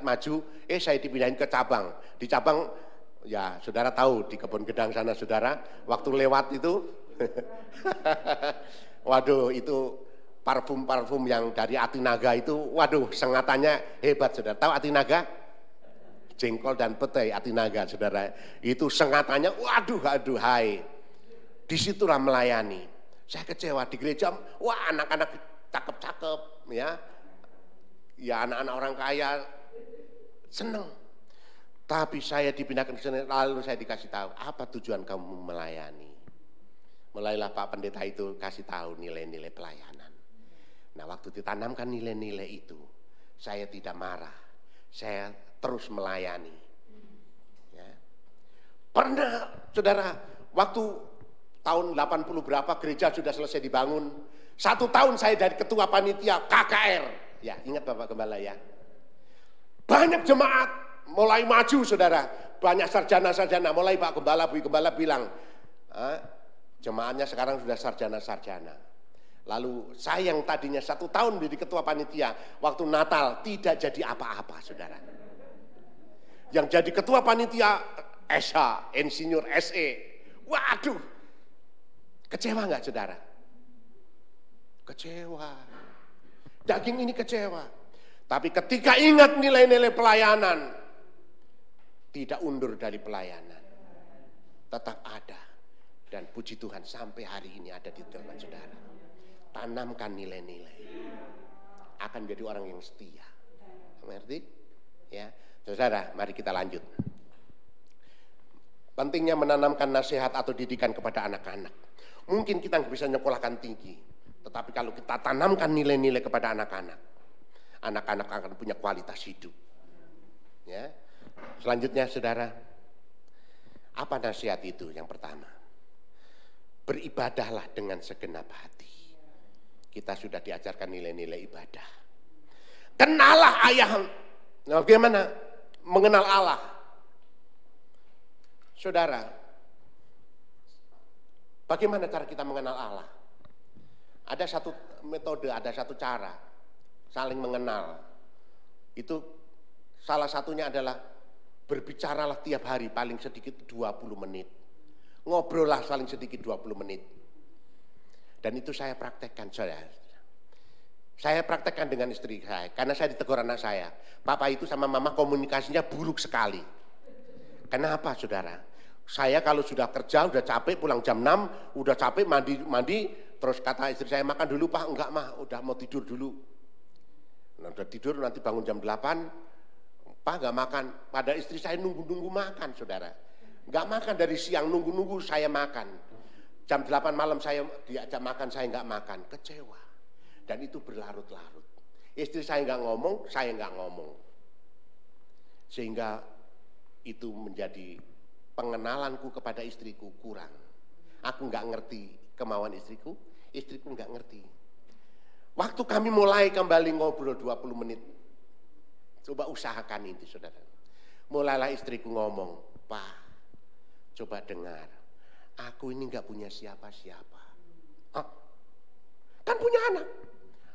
maju, saya dipindahin ke cabang. Di cabang, ya saudara tahu di Kebon Gedang sana, saudara, waktu lewat itu, waduh, itu parfum yang dari Atinaga itu, waduh, sengatannya hebat, saudara. Tahu Atinaga? Jengkol dan petai Atinaga, saudara. Itu sengatannya, waduh, hai. Disitulah melayani. Saya kecewa di gereja, wah anak-anak cakep-cakep, ya. Ya anak-anak orang kaya seneng. Tapi saya dipindahkan ke sana, lalu saya dikasih tahu, apa tujuan kamu melayani? Mulailah Pak Pendeta itu kasih tahu nilai-nilai pelayanan. Nah, waktu ditanamkan nilai-nilai itu, saya tidak marah. Saya terus melayani. Ya. Pernah, saudara, waktu tahun 80 berapa gereja sudah selesai dibangun. 1 tahun saya dari ketua panitia KKR. Ya, ingat Bapak Gembala ya. Banyak jemaat mulai maju, saudara. Banyak sarjana-sarjana, mulai Pak Gembala, Bu Gembala bilang, jemaatnya sekarang sudah sarjana-sarjana. Lalu saya yang tadinya 1 tahun menjadi ketua panitia, waktu Natal tidak jadi apa-apa, saudara. Yang jadi ketua panitia SH, Insinyur SE. Waduh, kecewa nggak, saudara? Kecewa. Daging ini kecewa. Tapi ketika ingat nilai-nilai pelayanan, tidak undur dari pelayanan. Tetap ada. Dan puji Tuhan sampai hari ini ada di dalam saudara. Tanamkan nilai-nilai. Akan menjadi orang yang setia. Mengerti? Ya. Saudara, mari kita lanjut. Pentingnya menanamkan nasihat atau didikan kepada anak-anak. Mungkin kita nggak bisa nyekolahkan tinggi. Tetapi kalau kita tanamkan nilai-nilai kepada anak-anak, anak-anak akan punya kualitas hidup. Ya. Selanjutnya, saudara, apa nasihat itu? Yang pertama, beribadahlah dengan segenap hati. Kita sudah diajarkan nilai-nilai ibadah. Kenalah ayah. Nah, bagaimana mengenal Allah? Saudara, bagaimana cara kita mengenal Allah? Ada satu metode, ada satu cara saling mengenal. Itu Salah satunya adalah berbicaralah tiap hari paling sedikit 20 menit. Ngobrollah paling sedikit 20 menit. Dan itu saya praktekkan, saudara. Saya praktekkan dengan istri saya, karena saya ditegur anak saya. Papa itu sama mama komunikasinya buruk sekali. Kenapa, saudara? Saya kalau sudah kerja, udah capek, pulang jam 6, udah capek, mandi, terus kata istri saya, makan dulu Pak, enggak mah, udah mau tidur dulu. Nah, udah tidur, nanti bangun jam 8, Pak enggak makan. Pada istri saya nunggu-nunggu makan, saudara. Enggak makan dari siang, nunggu-nunggu saya makan. Jam 8 malam saya diajak makan, saya enggak makan, kecewa. Dan itu berlarut-larut. Istri saya enggak ngomong, saya enggak ngomong. Sehingga itu menjadi pengenalanku kepada istriku kurang. Aku enggak ngerti kemauan istriku enggak ngerti. Waktu kami mulai kembali ngobrol 20 menit, coba usahakan itu, saudara. Mulailah istriku ngomong, Pak, coba dengar, aku ini enggak punya siapa-siapa. Kan punya anak.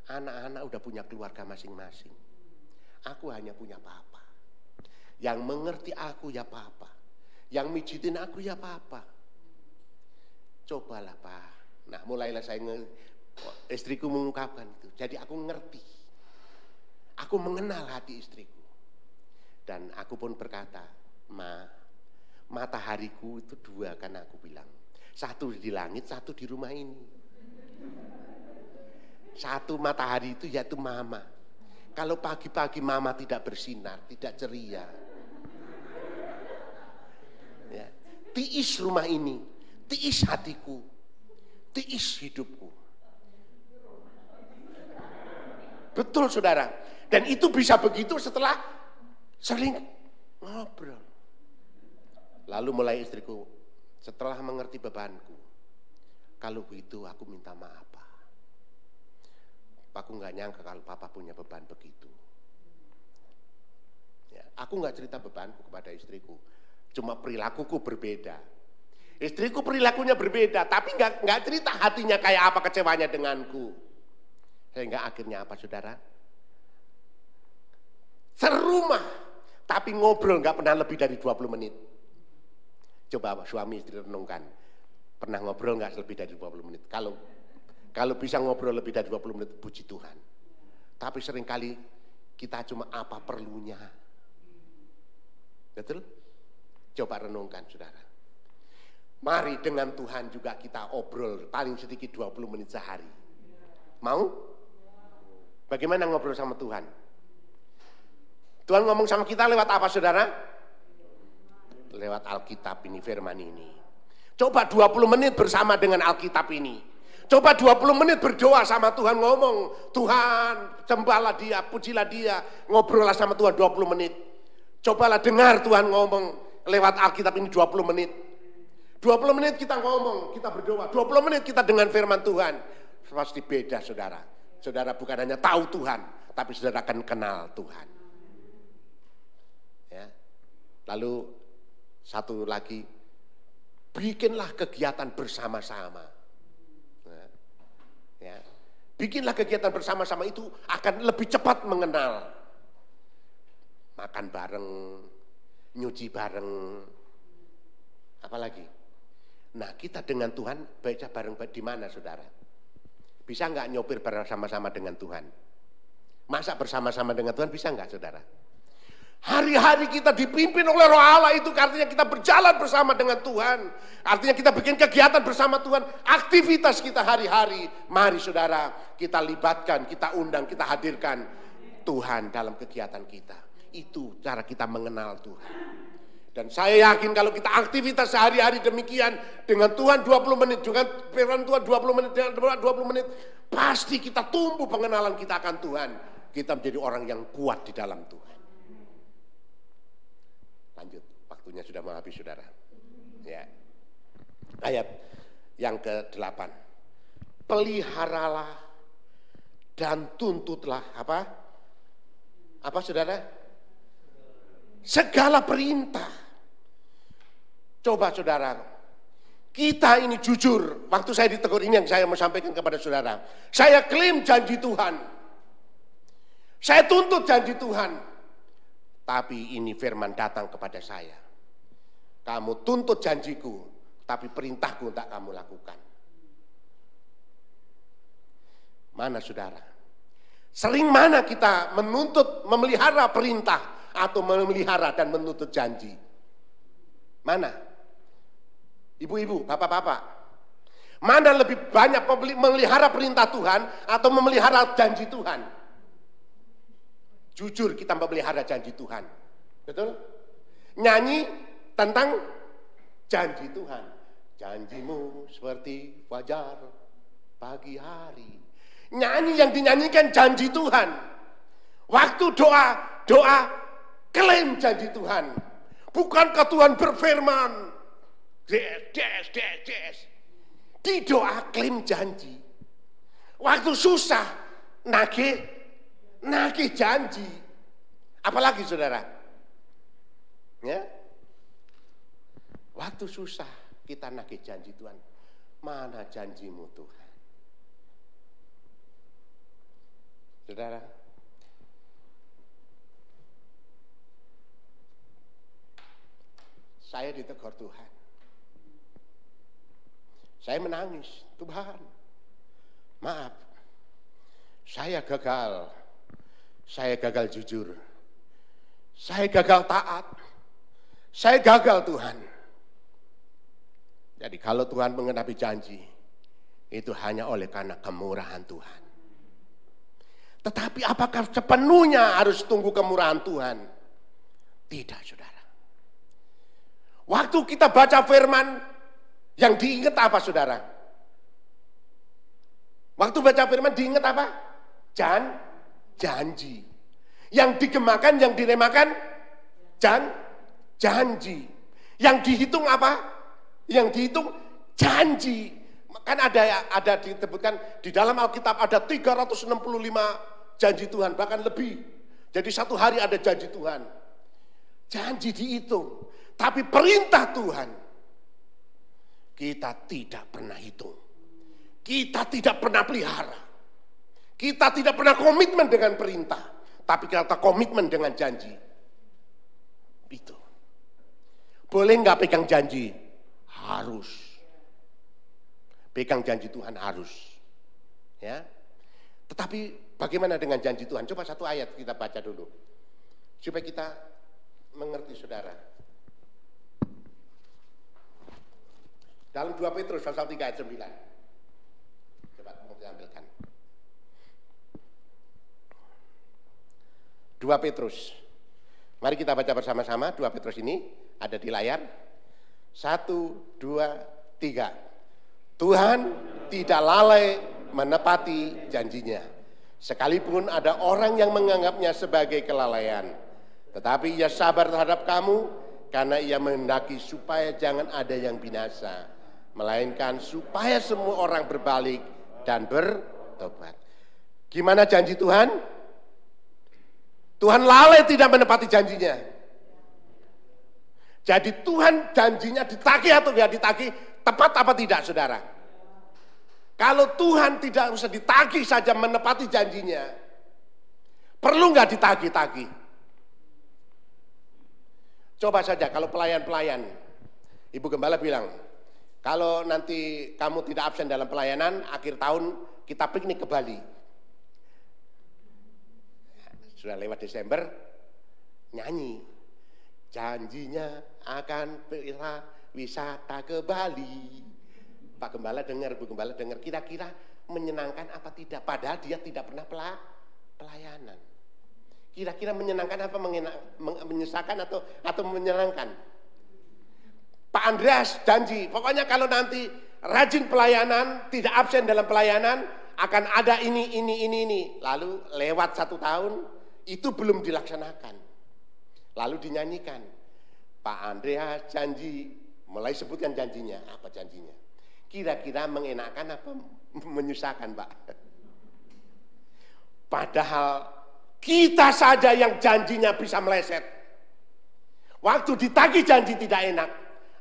Anak-anak udah punya keluarga masing-masing. Aku hanya punya papa. Yang mengerti aku ya papa. Yang mijitin aku ya papa. Cobalah Pak. Nah mulailah saya istriku mengungkapkan itu. Jadi aku ngerti. Aku mengenal hati istriku. Dan aku pun berkata, matahariku itu 2 kan aku bilang. 1 di langit, 1 di rumah ini. 1 matahari itu yaitu mama. Kalau pagi-pagi mama tidak bersinar, tidak ceria. Ya. Tiis rumah ini, tiis hatiku, tiis hidupku. Betul saudara. Dan itu bisa begitu setelah sering ngobrol. Lalu mulai istriku, setelah mengerti bebanku, kalau begitu aku minta maaf. Aku nggak nyangka kalau papa punya beban begitu. Ya, aku nggak cerita bebanku kepada istriku, cuma perilakuku berbeda. Istriku perilakunya berbeda, tapi nggak cerita hatinya kayak apa kecewanya denganku. Sehingga akhirnya apa saudara? Serumah, tapi ngobrol nggak pernah lebih dari 20 menit. Coba suami istri renungkan, pernah ngobrol nggak lebih dari 20 menit? Kalau bisa ngobrol lebih dari 20 menit, puji Tuhan. Tapi seringkali kita cuma apa perlunya. Betul? Coba renungkan saudara. Mari dengan Tuhan juga kita obrol paling sedikit 20 menit sehari. Mau? Bagaimana ngobrol sama Tuhan? Tuhan ngomong sama kita lewat apa saudara? Lewat Alkitab ini, firman ini. Coba 20 menit bersama dengan Alkitab ini. Coba 20 menit berdoa sama Tuhan, ngomong, Tuhan sembahlah dia, pujilah dia, ngobrollah sama Tuhan 20 menit. Cobalah dengar Tuhan ngomong lewat Alkitab ini 20 menit. 20 menit kita ngomong, kita berdoa, 20 menit kita dengan firman Tuhan. Pasti beda saudara. Saudara bukan hanya tahu Tuhan, tapi saudara akan kenal Tuhan. Ya. Lalu satu lagi, bikinlah kegiatan bersama-sama. Ya. Bikinlah kegiatan bersama-sama itu akan lebih cepat mengenal. Makan bareng, nyuci bareng, apalagi. Nah kita dengan Tuhan baca bareng di mana saudara? Bisa nggak nyopir bersama-sama dengan Tuhan? Masa bersama-sama dengan Tuhan bisa nggak saudara? Hari-hari kita dipimpin oleh Roh Allah itu artinya kita berjalan bersama dengan Tuhan. Artinya kita bikin kegiatan bersama Tuhan. Aktivitas kita hari-hari. Mari saudara kita libatkan, kita undang, kita hadirkan Tuhan dalam kegiatan kita. Itu cara kita mengenal Tuhan. Dan saya yakin kalau kita aktivitas sehari-hari demikian dengan Tuhan 20 menit, dengan firman Tuhan 20 menit, dengan 20 menit. Pasti kita tumbuh pengenalan kita akan Tuhan. Kita menjadi orang yang kuat di dalam Tuhan. Lanjut, waktunya sudah mau habis saudara. Ya. Ayat yang ke-8. Peliharalah dan tuntutlah apa? Apa saudara? Segala perintah. Coba saudara, kita ini jujur. Waktu saya ditegur ini yang saya mau sampaikan kepada saudara. Saya klaim janji Tuhan. Saya tuntut janji Tuhan. Tapi ini firman datang kepada saya. Kamu tuntut janjiku, tapi perintahku tak kamu lakukan. Mana saudara? Sering mana kita menuntut, memelihara perintah atau memelihara dan menuntut janji? Mana? Ibu-ibu, bapak-bapak. Mana lebih banyak memelihara perintah Tuhan atau memelihara janji Tuhan? Jujur kita memelihara janji Tuhan. Betul? Nyanyi tentang janji Tuhan. Janjimu seperti fajar pagi hari. Nyanyi yang dinyanyikan janji Tuhan. Waktu doa klaim janji Tuhan. Bukankah Tuhan berfirman? Di doa klaim janji. Waktu susah nagih janji. Apalagi saudara? Ya. Waktu susah kita nagih janji Tuhan. Mana janjimu Tuhan? Saudara, saya ditegur Tuhan. Saya menangis, Tuhan, maaf, saya gagal jujur, saya gagal taat, saya gagal Tuhan. Jadi kalau Tuhan mengenapi janji, itu hanya oleh karena kemurahan Tuhan. Tetapi apakah sepenuhnya harus tunggu kemurahan Tuhan? Tidak, saudara. Waktu kita baca firman, yang diingat apa, saudara? Waktu baca firman diingat apa? Janji. Yang digemakan, yang diremakan, janji. Yang dihitung apa? Yang dihitung janji. Kan ada disebutkan di dalam Alkitab ada 365 janji Tuhan, bahkan lebih. Jadi satu hari ada janji Tuhan. Janji dihitung. Tapi perintah Tuhan, kita tidak pernah hitung. Kita tidak pernah pelihara. Kita tidak pernah komitmen dengan perintah. Tapi kita komitmen dengan janji. Itu. Boleh nggak pegang janji? Harus. Pegang janji Tuhan harus. Ya. Tetapi bagaimana dengan janji Tuhan? Coba satu ayat kita baca dulu. Supaya kita mengerti, saudara. Dalam 2 Petrus pasal 3 ayat 9. Coba mau diambilkan. 2 Petrus. Mari kita baca bersama-sama. 2 Petrus ini ada di layar. 1, 2, 3. Tuhan tidak lalai menepati janjinya. Sekalipun ada orang yang menganggapnya sebagai kelalaian. Tetapi ia sabar terhadap kamu karena ia menghendaki supaya jangan ada yang binasa. Melainkan supaya semua orang berbalik dan bertobat. Gimana janji Tuhan? Tuhan lalai tidak menepati janjinya. Jadi Tuhan janjinya ditagih atau tidak ditagih, tepat apa tidak, saudara? Kalau Tuhan tidak usah ditagih saja menepati janjinya, perlu nggak ditagih-tagih? Coba saja kalau pelayan-pelayan, Ibu Gembala bilang, kalau nanti kamu tidak absen dalam pelayanan, akhir tahun kita piknik ke Bali. Sudah lewat Desember, nyanyi. Janjinya akan wisata ke Bali. Pak Gembala dengar, Bu Gembala dengar, kira-kira menyenangkan apa tidak? Padahal dia tidak pernah pelayanan. Kira-kira menyenangkan apa, menyesakan atau menyenangkan? Pak Andreas janji, pokoknya kalau nanti rajin pelayanan, tidak absen dalam pelayanan, akan ada ini. Lalu lewat 1 tahun, itu belum dilaksanakan. Lalu dinyanyikan, Pak Andreas janji, mulai sebutkan janjinya, apa janjinya? Kira-kira mengenakan apa menyusahkan, Pak? Padahal kita saja yang janjinya bisa meleset. Waktu ditagih janji tidak enak,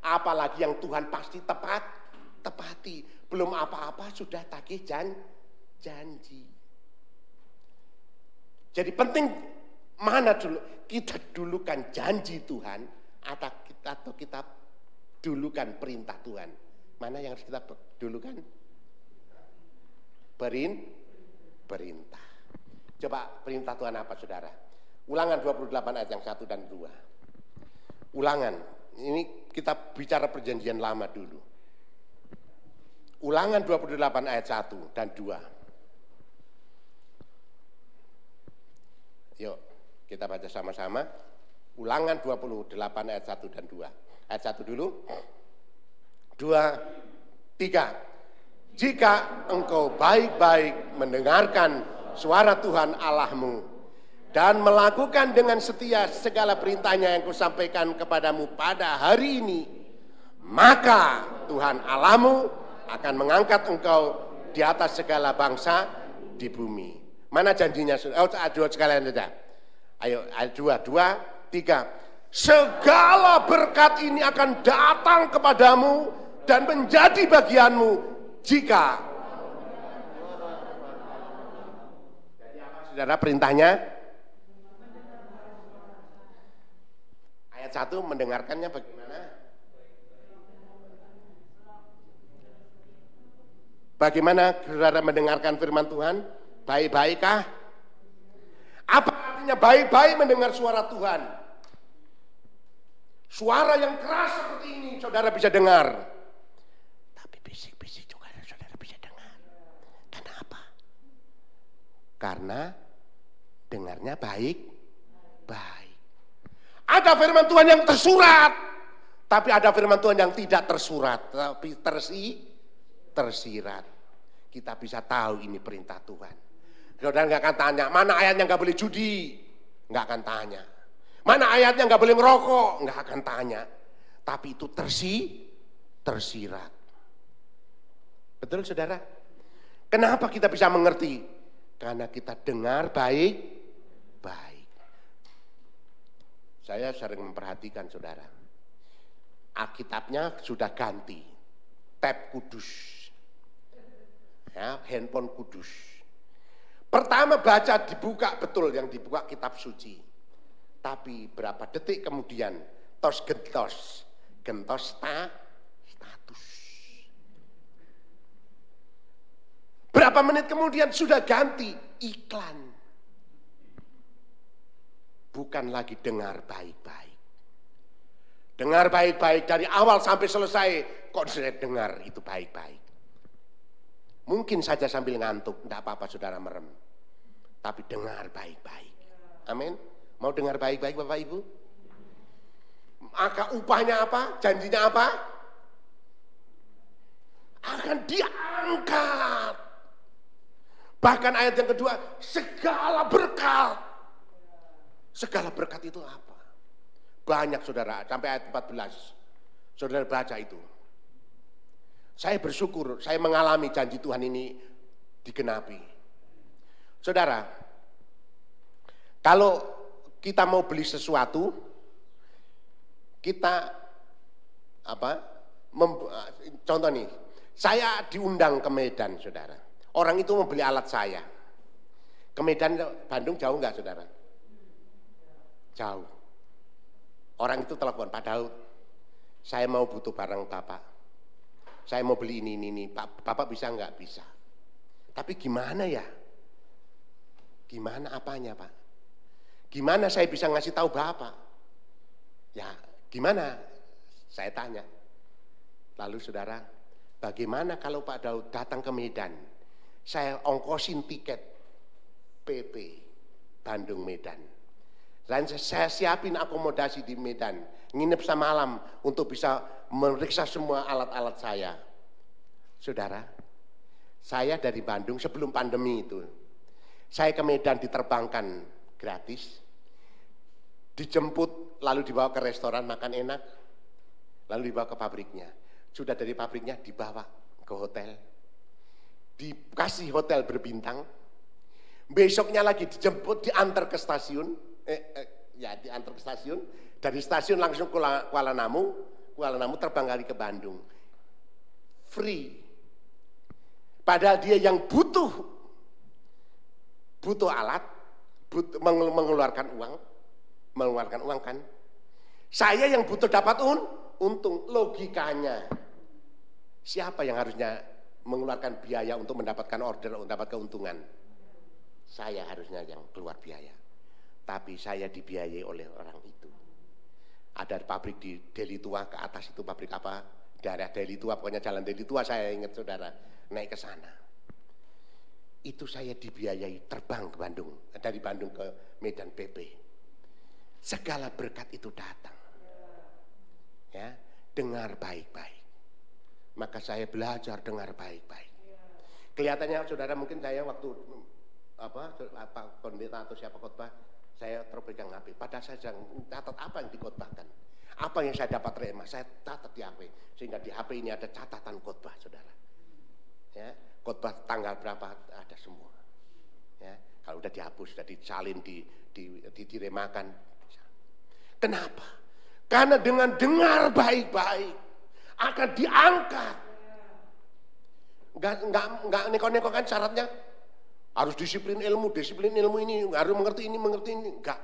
apalagi yang Tuhan pasti tepati. Belum apa-apa sudah tagih janji. Jadi penting Mana dulu? Kita dulukan janji Tuhan atau kita dulukan perintah Tuhan? Mana yang harus kita dulukan? Perintah. Coba perintah Tuhan apa, saudara? Ulangan 28 ayat yang 1 dan 2. Ulangan, ini kita bicara perjanjian lama dulu. Ulangan 28 ayat 1 dan 2. Yuk, kita baca sama-sama. Ulangan 28 ayat 1 dan 2. Ayat 1 dulu. 2, 3. Jika engkau baik-baik mendengarkan suara Tuhan Allahmu dan melakukan dengan setia segala perintahnya yang kusampaikan kepadamu pada hari ini, maka Tuhan Allahmu akan mengangkat engkau di atas segala bangsa di bumi. Mana janjinya? Dua sekalian saja. Ayo, 2, 3. Segala berkat ini akan datang kepadamu dan menjadi bagianmu jika. Jadi apa, saudara, perintahnya? Ayat 1 mendengarkannya bagaimana? Bagaimana saudara mendengarkan firman Tuhan? Baik-baikkah? Apa artinya baik-baik mendengar suara Tuhan? Suara yang keras seperti ini saudara bisa dengar. Tapi bisik-bisik juga saudara bisa dengar. Kenapa? Karena dengarnya baik-baik. Ada firman Tuhan yang tersurat, tapi ada firman Tuhan yang tidak tersurat, tapi tersirat. Kita bisa tahu ini perintah Tuhan. Saudara nggak akan tanya, mana ayatnya nggak boleh judi? Nggak akan tanya. Mana ayatnya nggak boleh ngerokok? Nggak akan tanya. Tapi itu tersirat. Betul, saudara? Kenapa kita bisa mengerti? Karena kita dengar baik-baik. Saya sering memperhatikan, saudara. Alkitabnya sudah ganti. Tab kudus. Ya, handphone kudus. Pertama baca dibuka, betul yang dibuka kitab suci. Tapi berapa detik kemudian tos gentos status. Berapa menit kemudian sudah ganti iklan. Bukan lagi dengar baik-baik. Dengar baik-baik dari awal sampai selesai, kok saya dengar itu baik-baik. Mungkin saja sambil ngantuk, tidak apa-apa saudara merem. Tapi dengar baik-baik. Amin. Mau dengar baik-baik Bapak Ibu? Maka upahnya apa? Janjinya apa? Akan diangkat. Bahkan ayat yang kedua, segala berkat. Segala berkat itu apa? Banyak saudara, sampai ayat 14. Saudara baca itu. Saya bersyukur, saya mengalami janji Tuhan ini digenapi. Saudara, kalau kita mau beli sesuatu, kita contoh nih, saya diundang ke Medan, saudara. Orang itu mau beli alat saya. Ke Medan, Bandung jauh nggak, saudara? Jauh. Orang itu telepon, Pak Daud, saya mau butuh barang Bapak. Saya mau beli ini. Bapak bisa nggak? Bisa. Tapi gimana ya? Gimana apanya, Pak? Gimana saya bisa ngasih tahu Bapak? Ya, gimana? Saya tanya. Lalu saudara, bagaimana kalau Pak Daud datang ke Medan? Saya ongkosin tiket PP Bandung Medan. Dan saya siapin akomodasi di Medan, nginep semalam untuk bisa meriksa semua alat-alat saya. Saudara, saya dari Bandung sebelum pandemi itu, saya ke Medan diterbangkan gratis, dijemput lalu dibawa ke restoran makan enak, lalu dibawa ke pabriknya. Sudah dari pabriknya dibawa ke hotel, dikasih hotel berbintang, besoknya lagi dijemput, diantar ke stasiun, diantar ke stasiun, dari stasiun langsung ke Kuala Namu terbang kali ke Bandung, free. Padahal dia yang butuh alat, mengeluarkan uang kan. Saya yang butuh dapat untung. Logikanya, siapa yang harusnya mengeluarkan biaya untuk mendapatkan order, untuk mendapat keuntungan? Saya harusnya yang keluar biaya. Tapi saya dibiayai oleh orang itu. Ada pabrik di Deli Tua, ke atas itu pabrik apa? Daerah Deli Tua, pokoknya jalan Deli Tua, saya ingat saudara, naik ke sana. Itu saya dibiayai terbang ke Bandung, dari Bandung ke Medan PP. Segala berkat itu datang. Ya, dengar baik-baik. Maka saya belajar dengar baik-baik. Kelihatannya saudara, mungkin saya waktu apa pendeta atau siapa khotbah, saya terpegang HP. Padahal saya sedang catat apa yang dikhotbahkan, apa yang saya dapat terima, saya catat di HP. Sehingga di HP ini ada catatan khotbah, saudara. Ya, khotbah tanggal berapa ada semua. Ya, kalau udah dihapus, sudah disalin, diremakan. Kenapa? Karena dengan dengar baik-baik akan diangkat. Enggak neko-neko kan syaratnya. Harus disiplin ilmu ini, harus mengerti ini. Enggak.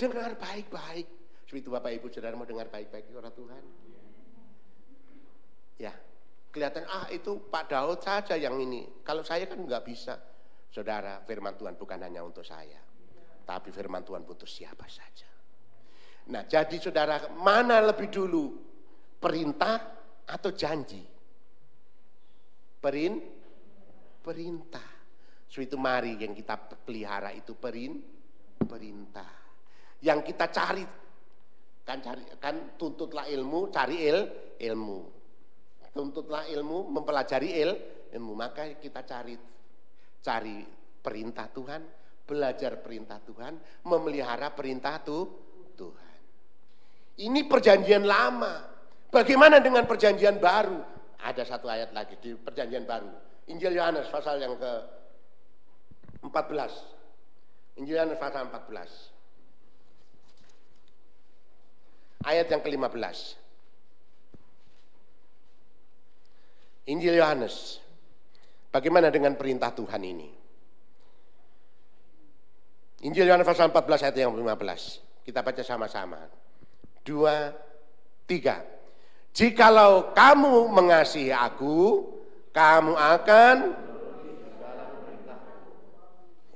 Dengar baik-baik. Seperti Bapak Ibu Saudara mau dengar baik-baik suara Tuhan. Ya, kelihatan itu Pak Daud saja yang ini. Kalau saya kan enggak bisa. Saudara, firman Tuhan bukan hanya untuk saya, tapi firman Tuhan untuk siapa saja. Nah, jadi saudara, mana lebih dulu? Perintah atau janji? Perintah. So itu mari yang kita pelihara itu perintah. Yang kita cari kan tuntutlah ilmu, cari ilmu. Tuntutlah ilmu, mempelajari ilmu. Maka kita cari perintah Tuhan, belajar perintah Tuhan, memelihara perintah Tuhan. Ini perjanjian lama. Bagaimana dengan perjanjian baru? Ada satu ayat lagi di perjanjian baru. Injil Yohanes pasal yang ke-14. Injil Yohanes pasal 14. Ayat yang ke-15. Injil Yohanes. Bagaimana dengan perintah Tuhan ini? Injil Yohanes pasal 14 ayat yang 15. Kita baca sama-sama. 2, 3. Jikalau kamu mengasihi aku, kamu akan.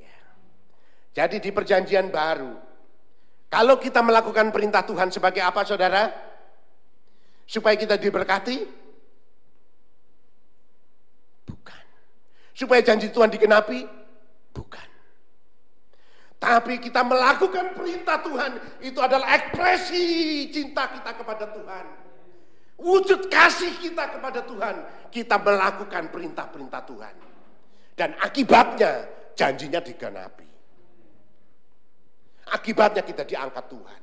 Ya. Jadi di perjanjian baru, kalau kita melakukan perintah Tuhan sebagai apa saudara? Supaya kita diberkati? Bukan. Supaya janji Tuhan digenapi? Bukan. Tapi kita melakukan perintah Tuhan, itu adalah ekspresi cinta kita kepada Tuhan. Wujud kasih kita kepada Tuhan, kita melakukan perintah-perintah Tuhan. Dan akibatnya janjinya digenapi. Akibatnya kita diangkat Tuhan.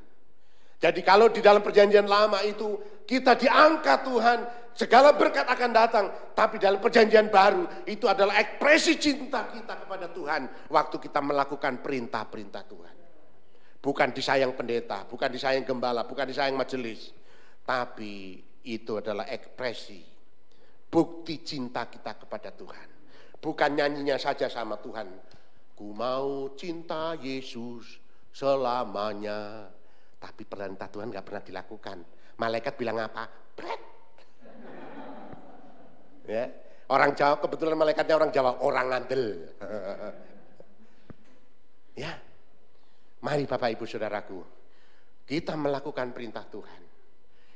Jadi kalau di dalam perjanjian lama itu kita diangkat Tuhan, segala berkat akan datang. Tapi dalam perjanjian baru itu adalah ekspresi cinta kita kepada Tuhan waktu kita melakukan perintah-perintah Tuhan. Bukan disayang pendeta, bukan disayang gembala, bukan disayang majelis. Tapi itu adalah ekspresi bukti cinta kita kepada Tuhan. Bukan nyanyinya saja sama Tuhan. Ku mau cinta Yesus selamanya. Tapi perintah Tuhan gak pernah dilakukan. Malaikat bilang apa? Pret. Ya, orang Jawa, kebetulan malaikatnya orang Jawa, orang ngandel. Ya, mari Bapak Ibu Saudaraku, kita melakukan perintah Tuhan.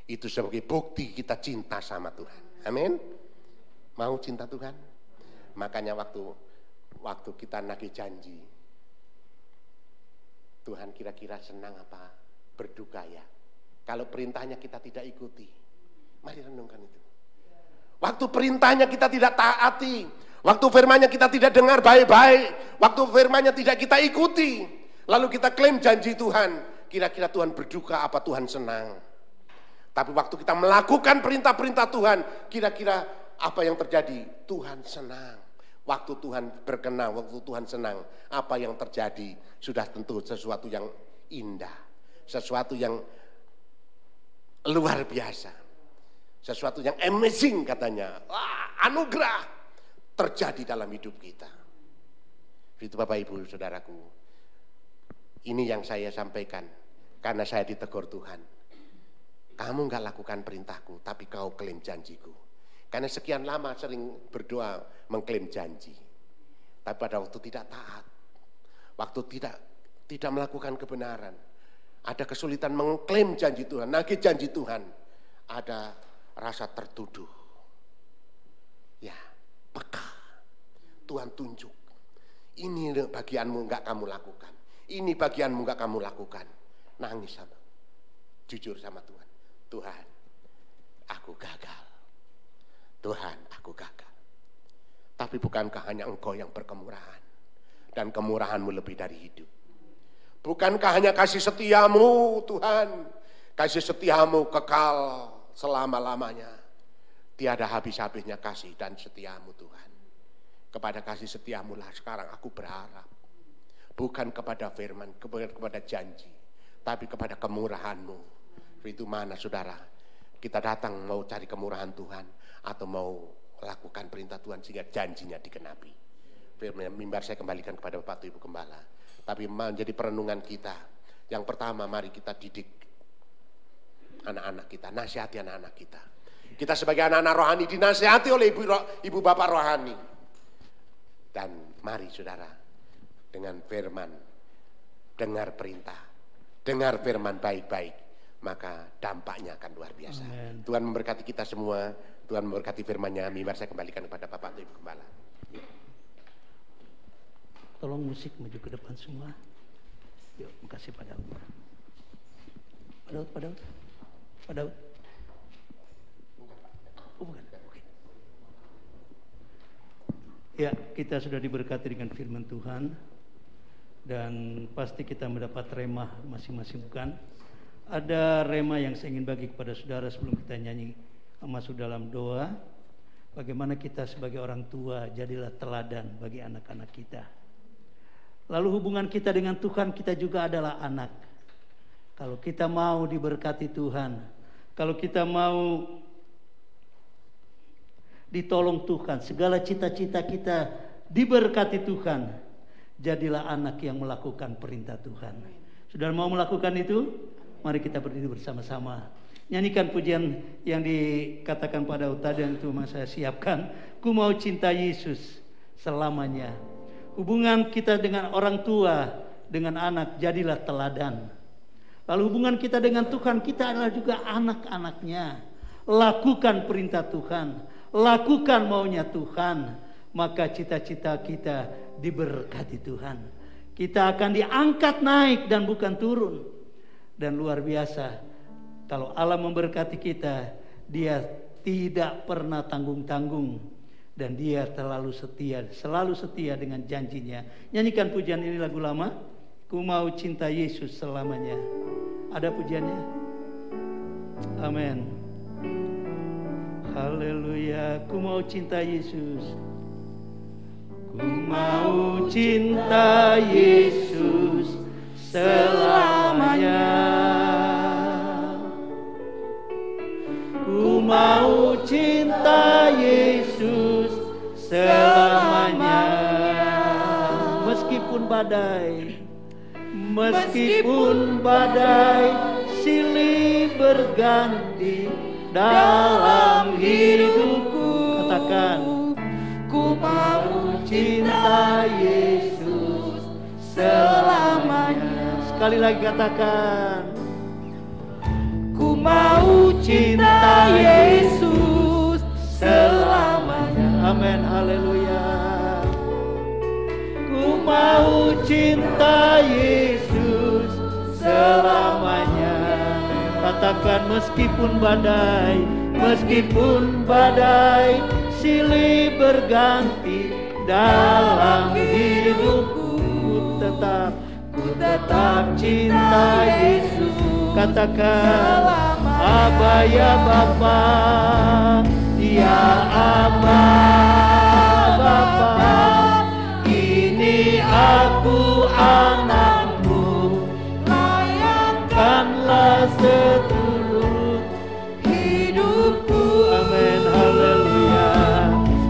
Itu sebagai bukti kita cinta sama Tuhan. Amin. Mau cinta Tuhan? Makanya waktu kita nagih janji, Tuhan kira-kira senang apa berduka ya? Kalau perintahnya kita tidak ikuti, mari renungkan itu. Waktu perintahnya kita tidak taati, waktu firman-Nya kita tidak dengar baik-baik, waktu firman-Nya tidak kita ikuti, lalu kita klaim janji Tuhan, kira-kira Tuhan berduka apa Tuhan senang? Tapi waktu kita melakukan perintah-perintah Tuhan, kira-kira apa yang terjadi? Tuhan senang. Waktu Tuhan berkenan, waktu Tuhan senang, apa yang terjadi? Sudah tentu sesuatu yang indah, sesuatu yang luar biasa, sesuatu yang amazing katanya. Wah, anugerah terjadi dalam hidup kita. Itu Bapak Ibu Saudaraku, Ini yang saya sampaikan karena saya ditegur Tuhan. Kamu nggak lakukan perintahku, tapi kau klaim janjiku. Karena sekian lama sering berdoa mengklaim janji, tapi pada waktu tidak taat, waktu tidak melakukan kebenaran, ada kesulitan mengklaim janji Tuhan, nagih janji Tuhan, ada rasa tertuduh. Ya, peka. Tuhan tunjuk. Ini bagianmu nggak kamu lakukan. Ini bagianmu nggak kamu lakukan. Nangis sama, jujur sama Tuhan. Tuhan, aku gagal. Tuhan, aku gagal. Tapi bukankah hanya Engkau yang berkemurahan? Dan kemurahan-Mu lebih dari hidup. Bukankah hanya kasih setiamu Tuhan? Kasih setiamu kekal selama-lamanya. Tiada habis-habisnya kasih dan setiamu Tuhan. Kepada kasih setiamu lah sekarang aku berharap. Bukan kepada firman, kepada janji. Tapi kepada kemurahan-Mu. Itu mana saudara? Kita datang mau cari kemurahan Tuhan. Atau mau lakukan perintah Tuhan sehingga janjinya digenapi. Firman mimbar saya kembalikan kepada Bapak Ibu Gembala. Tapi menjadi perenungan kita. Yang pertama mari kita didik anak-anak kita. Nasihati anak-anak kita. Kita sebagai anak-anak rohani dinasihati oleh ibu bapak rohani. Dan mari saudara. Dengan firman. Dengar perintah. Dengar firman baik-baik. Maka dampaknya akan luar biasa. Amen. Tuhan memberkati kita semua. Tuhan memberkati firman-Nya. Mimbar saya kembalikan kepada Bapak Ibu Gembala. Tolong musik maju ke depan semua. Yuk, makasih Pak Daud. Pak Daud. Oh, bukan. Oke. Ya, kita sudah diberkati dengan firman Tuhan. Dan pasti kita mendapat remah masing-masing, bukan? Ada rema yang saya ingin bagi kepada saudara sebelum kita nyanyi masuk dalam doa. Bagaimana kita sebagai orang tua jadilah teladan bagi anak-anak kita. Lalu hubungan kita dengan Tuhan, kita juga adalah anak. Kalau kita mau diberkati Tuhan, kalau kita mau ditolong Tuhan, segala cita-cita kita diberkati Tuhan, jadilah anak yang melakukan perintah Tuhan. Saudara mau melakukan itu? Mari kita berdiri bersama-sama. Nyanyikan pujian yang dikatakan pada tadi yang itu saya siapkan. Ku mau cinta Yesus selamanya. Hubungan kita dengan orang tua, dengan anak, jadilah teladan. Lalu hubungan kita dengan Tuhan, kita adalah juga anak-anaknya. Lakukan perintah Tuhan. Lakukan maunya Tuhan. Maka cita-cita kita diberkati Tuhan. Kita akan diangkat naik dan bukan turun. Dan luar biasa, kalau Allah memberkati kita, Dia tidak pernah tanggung-tanggung. Dan Dia selalu setia dengan janjinya. Nyanyikan pujian ini lagu lama. Ku mau cinta Yesus selamanya. Ada pujiannya? Amin. Haleluya. Ku mau cinta Yesus. Ku mau cinta Yesus selamanya. Ku mau cinta Yesus selamanya. Meskipun badai silih berganti dalam hidupku. Katakan, ku mau cinta Yesus selamanya. Sekali lagi katakan, ku mau cinta Yesus selamanya. Amin, haleluya. Ku mau cinta Yesus selamanya. Katakan, meskipun badai silih berganti dalam hidupku, ku tetap cinta Yesus. Katakan, Aba ya Bapa, ya Aba Bapa, ini aku anakmu, layakkanlah seluruh hidupku. Amin, haleluya.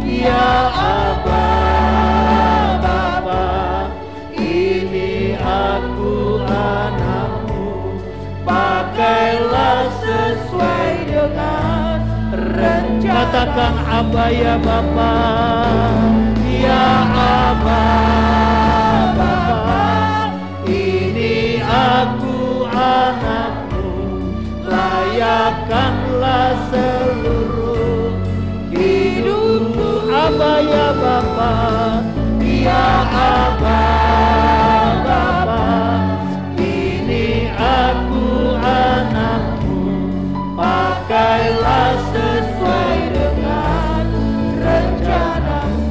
Ya Aba Bapa, ini aku sesuai dengan rencana. Katakan Aba ya Bapa, ya Aba Bapa, ini aku anakmu, layakkanlah seluruh hidupku. Aba ya Bapa, ya Aba Bapa, ini aku anakmu, pakailah sesuai dengan rencanamu.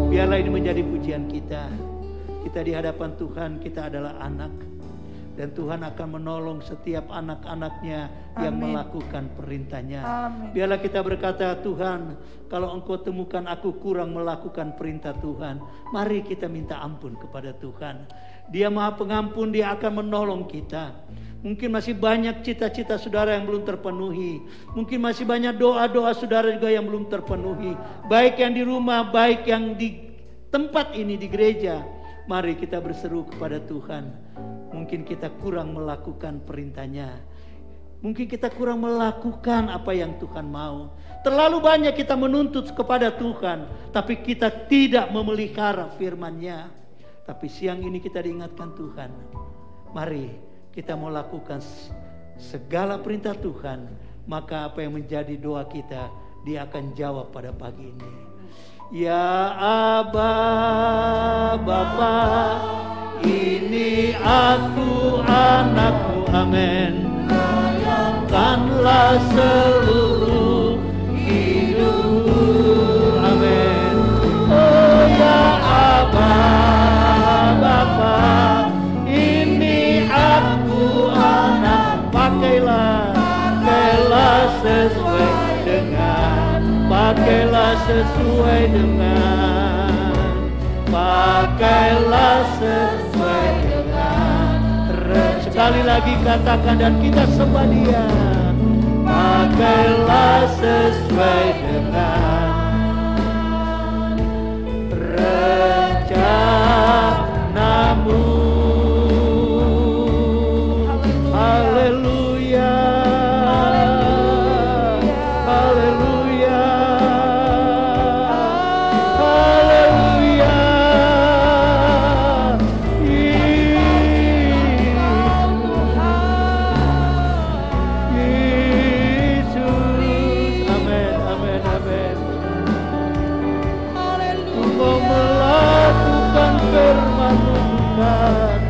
Biarlah ini menjadi pujian kita. Kita di hadapan Tuhan, kita adalah anak. Dan Tuhan akan menolong setiap anak-anaknya yang melakukan perintahnya. Amin. Biarlah kita berkata, Tuhan, kalau Engkau temukan aku kurang melakukan perintah Tuhan, mari kita minta ampun kepada Tuhan. Dia Maha Pengampun, Dia akan menolong kita. Mungkin masih banyak cita-cita saudara yang belum terpenuhi. Mungkin masih banyak doa-doa saudara juga yang belum terpenuhi. Baik yang di rumah, baik yang di tempat ini, di gereja. Mari kita berseru kepada Tuhan. Mungkin kita kurang melakukan perintahnya. Mungkin kita kurang melakukan apa yang Tuhan mau. Terlalu banyak kita menuntut kepada Tuhan, tapi kita tidak memelihara firman-Nya. Tapi siang ini kita diingatkan Tuhan. Mari kita mau lakukan segala perintah Tuhan. Maka apa yang menjadi doa kita, Dia akan jawab pada pagi ini. Ya Aba Bapa, ini aku anakmu, amin. Layakkanlah seluruh hidupku, amin. Oh ya Aba Bapa, ini aku anak, pakailah sesuai dengan, pakailah sesuai dengan, pakailah sesuai dengan. Sekali lagi katakan dan kita sembah Dia. Pakailah sesuai dengan rencanamu. Haleluya. Haleluya. Haleluya. Yesus. Amin, amin, amin. Mau melakukan firman-Mu Tuhan,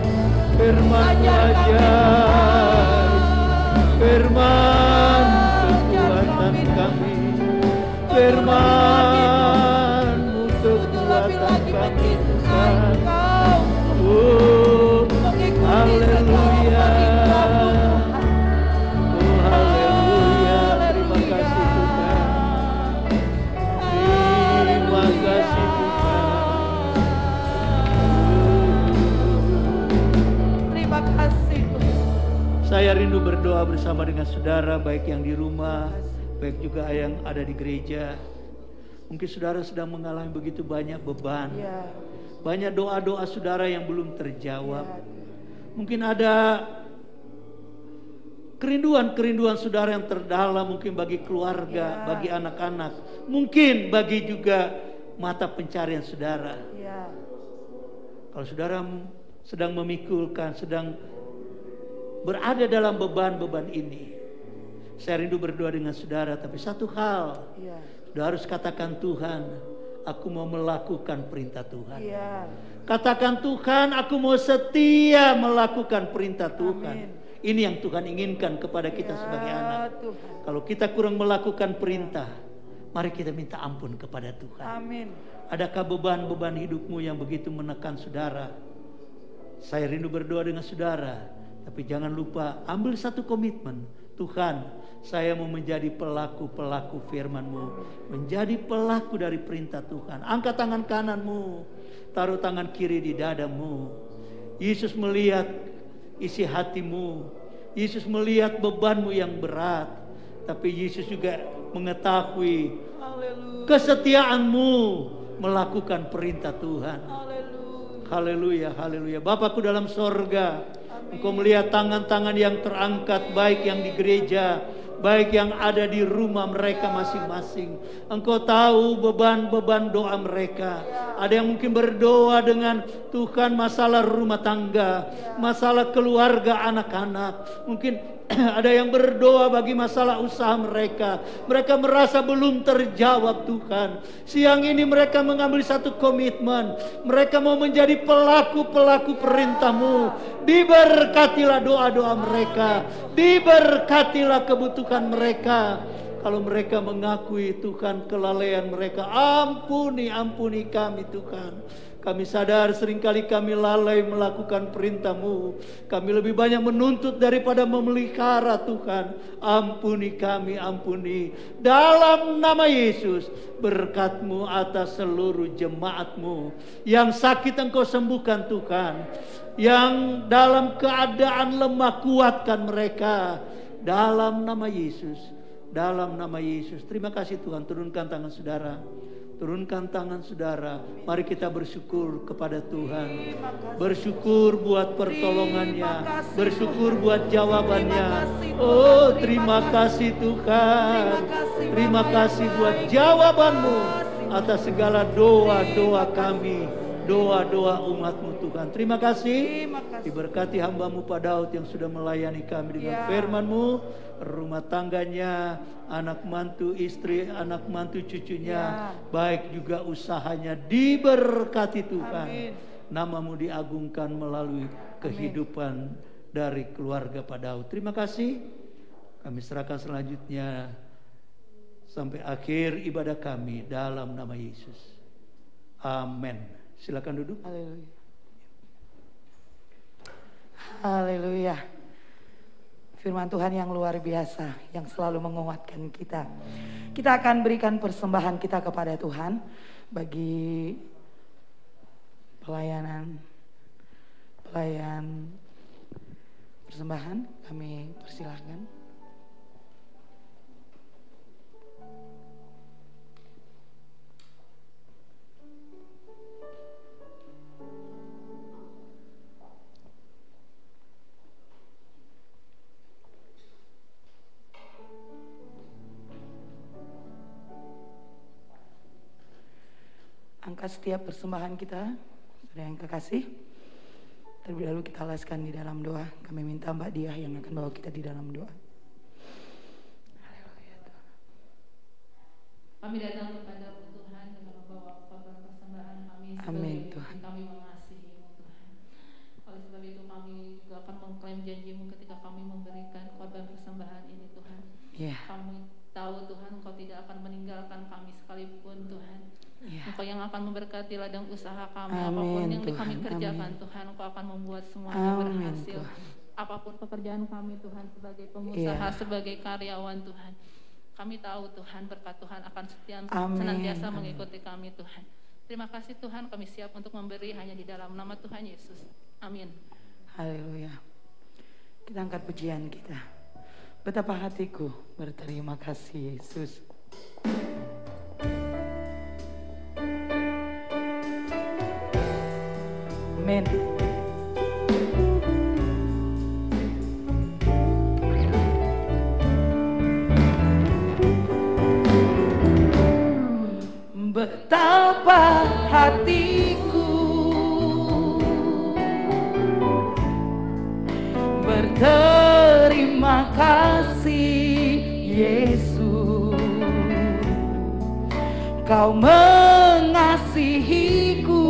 firman ajar, firman kekuatan kami, firman-Mu kekuatan kami Tuhan. Oh, haleluya. Oh, haleluya. Terima kasih Tuhan. Terima kasih Tuhan. Terima kasih Tuhan. Saya rindu berdoa bersama dengan saudara, baik yang di rumah, baik juga yang ada di gereja. Mungkin saudara sedang mengalami begitu banyak beban. Ya. Banyak doa-doa saudara yang belum terjawab. Mungkin ada kerinduan-kerinduan saudara yang terdalam, mungkin bagi keluarga, bagi anak-anak. Mungkin bagi juga mata pencarian saudara. Ya. Kalau saudara sedang memikulkan, sedang berada dalam beban-beban ini, saya rindu berdoa dengan saudara. Tapi satu hal, saudara harus katakan, Tuhan, aku mau melakukan perintah Tuhan. Ya. Katakan, Tuhan, aku mau setia melakukan perintah Tuhan. Amin. Ini yang Tuhan inginkan kepada kita sebagai anak. Tuhan. Kalau kita kurang melakukan perintah, mari kita minta ampun kepada Tuhan. Amin. Adakah beban-beban hidupmu yang begitu menekan saudara? Saya rindu berdoa dengan saudara. Tapi jangan lupa ambil satu komitmen. Tuhan, saya mau menjadi pelaku-pelaku firman-Mu. Menjadi pelaku dari perintah Tuhan. Angkat tangan kananmu. Taruh tangan kiri di dadamu. Yesus melihat isi hatimu. Yesus melihat bebanmu yang berat. Tapi Yesus juga mengetahui kesetiaanmu melakukan perintah Tuhan. Haleluya, haleluya. Bapakku dalam sorga, Engkau melihat tangan-tangan yang terangkat, baik yang di gereja, baik yang ada di rumah mereka masing-masing. Engkau tahu beban-beban doa mereka. Ada yang mungkin berdoa dengan Tuhan masalah rumah tangga, masalah keluarga anak-anak. Mungkin ada yang berdoa bagi masalah usaha mereka. Mereka merasa belum terjawab Tuhan. Siang ini mereka mengambil satu komitmen. Mereka mau menjadi pelaku-pelaku perintah-Mu. Diberkatilah doa-doa mereka. Diberkatilah kebutuhan mereka. Kalau mereka mengakui Tuhan kelalaian mereka, ampuni kami Tuhan. Kami sadar seringkali kami lalai melakukan perintah-Mu. Kami lebih banyak menuntut daripada memelihara Tuhan. Ampuni kami, ampuni. Dalam nama Yesus, berkat-Mu atas seluruh jemaat-Mu. Yang sakit Engkau sembuhkan Tuhan. Yang dalam keadaan lemah kuatkan mereka. Dalam nama Yesus. Dalam nama Yesus. Terima kasih Tuhan. Turunkan tangan saudara. Turunkan tangan saudara. Mari kita bersyukur kepada Tuhan. Bersyukur buat pertolongannya. Bersyukur buat jawabannya. Oh, terima kasih Tuhan. Terima kasih buat jawaban-Mu atas segala doa-doa kami. Doa-doa umat-Mu Tuhan. Terima kasih. Diberkati hamba-Mu Pak Daud yang sudah melayani kami dengan firman-Mu. Rumah tangganya, anak mantu istri, anak mantu cucunya, baik juga usahanya diberkati Tuhan. Nama-Mu diagungkan melalui kehidupan dari keluarga Pak Daud. Terima kasih. Kami serahkan selanjutnya sampai akhir ibadah kami dalam nama Yesus. Amin. Silakan duduk. Haleluya. Haleluya. Firman Tuhan yang luar biasa, yang selalu menguatkan kita. Kita akan berikan persembahan kita kepada Tuhan bagi pelayan persembahan. Kami persilahkan. Angkat setiap persembahan kita, saudara yang kekasih. Terlebih dahulu kita alaskan di dalam doa. Kami minta Mbak Diah yang akan bawa kita di dalam doa. Kami datang kepada Tuhan dengan membawa korban persembahan kami. Amin Tuhan. Kami mengasihi-Mu Tuhan. Oleh sebab itu kami juga akan mengklaim janji-Mu ketika kami memberikan korban persembahan ini Tuhan. Kami tahu Tuhan Engkau tidak akan meninggalkan kami sekalipun Tuhan. Engkau yang akan memberkati ladang usaha kami. Apapun yang kami kerjakan Tuhan, Engkau akan membuat semuanya berhasil. Apapun pekerjaan kami Tuhan, sebagai pengusaha, sebagai karyawan Tuhan, kami tahu Tuhan berkat Tuhan akan senantiasa mengikuti kami Tuhan. Terima kasih Tuhan, kami siap untuk memberi hanya di dalam nama Tuhan Yesus. Amin. Haleluya. Kita angkat pujian kita. Betapa hatiku berterima kasih Yesus. Amin. Betapa hatiku berterima kasih Yesus, Kau mengasihiku,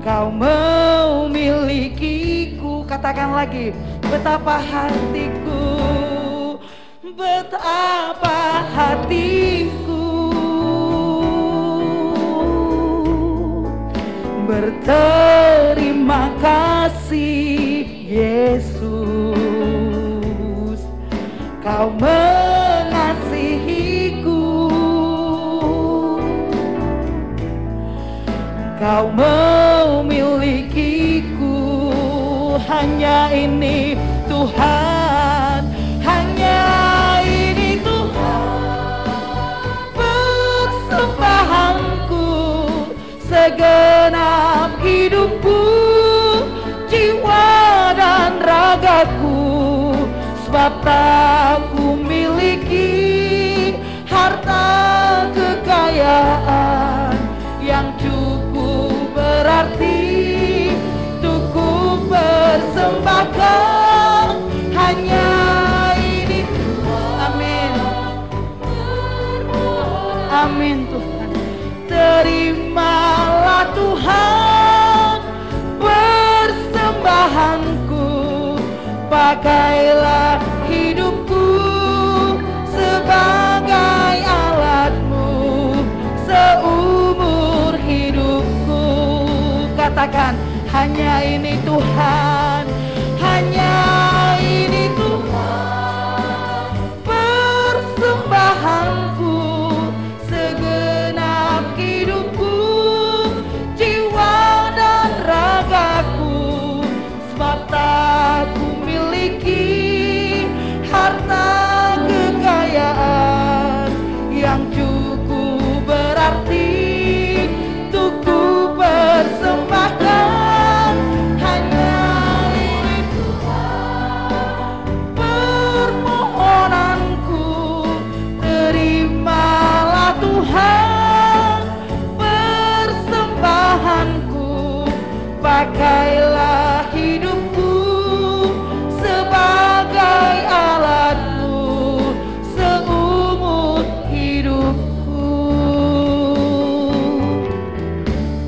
Kau memilikiku. Katakan lagi, betapa hatiku, betapa hatiku berterima kasih Yesus, Kau mengasihiku, Kau memilikiku. Hanya ini Tuhan, hanya ini Tuhan, persembahanku segenap hidup. pakailah hidupku sebagai alatmu seumur hidupku. Katakan, hanya ini Tuhan, hanya ini Tuhan, persembahanku, segenap hidupku, jiwa dan ragaku, sebab tak ku miliki harta kekayaan yang cukup berarti untuk ku persembahkan. Hanya ini Tuhan, permohonanku, terimalah Tuhan persembahanku, pakailah hidupku sebagai alatmu seumur hidupku.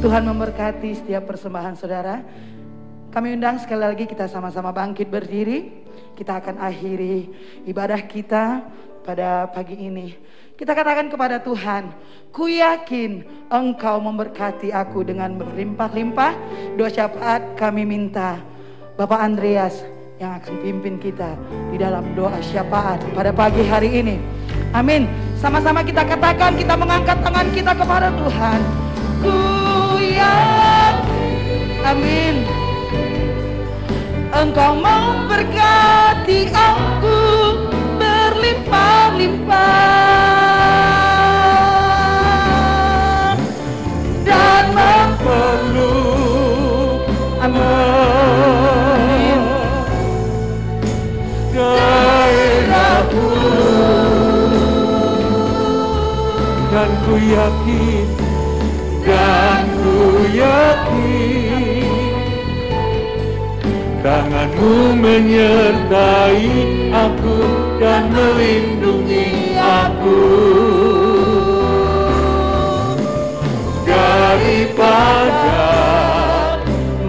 Tuhan memberkati setiap persembahan saudara. Kami undang sekali lagi kita sama-sama bangkit berdiri. Kita akan akhiri ibadah kita pada pagi ini. Kita katakan kepada Tuhan, ku yakin Engkau memberkati aku dengan berlimpah-limpah. Doa syafaat kami minta Bapak Andreas yang akan pimpin kita di dalam doa syafaat pada pagi hari ini. Amin. Sama-sama kita katakan, kita mengangkat tangan kita kepada Tuhan. Ku yakin, amin, Engkau memberkati aku berlimpah-limpah dan peluk, amin, gairahku, dan ku yakin, tanganmu menyertai aku dan melindungi aku daripada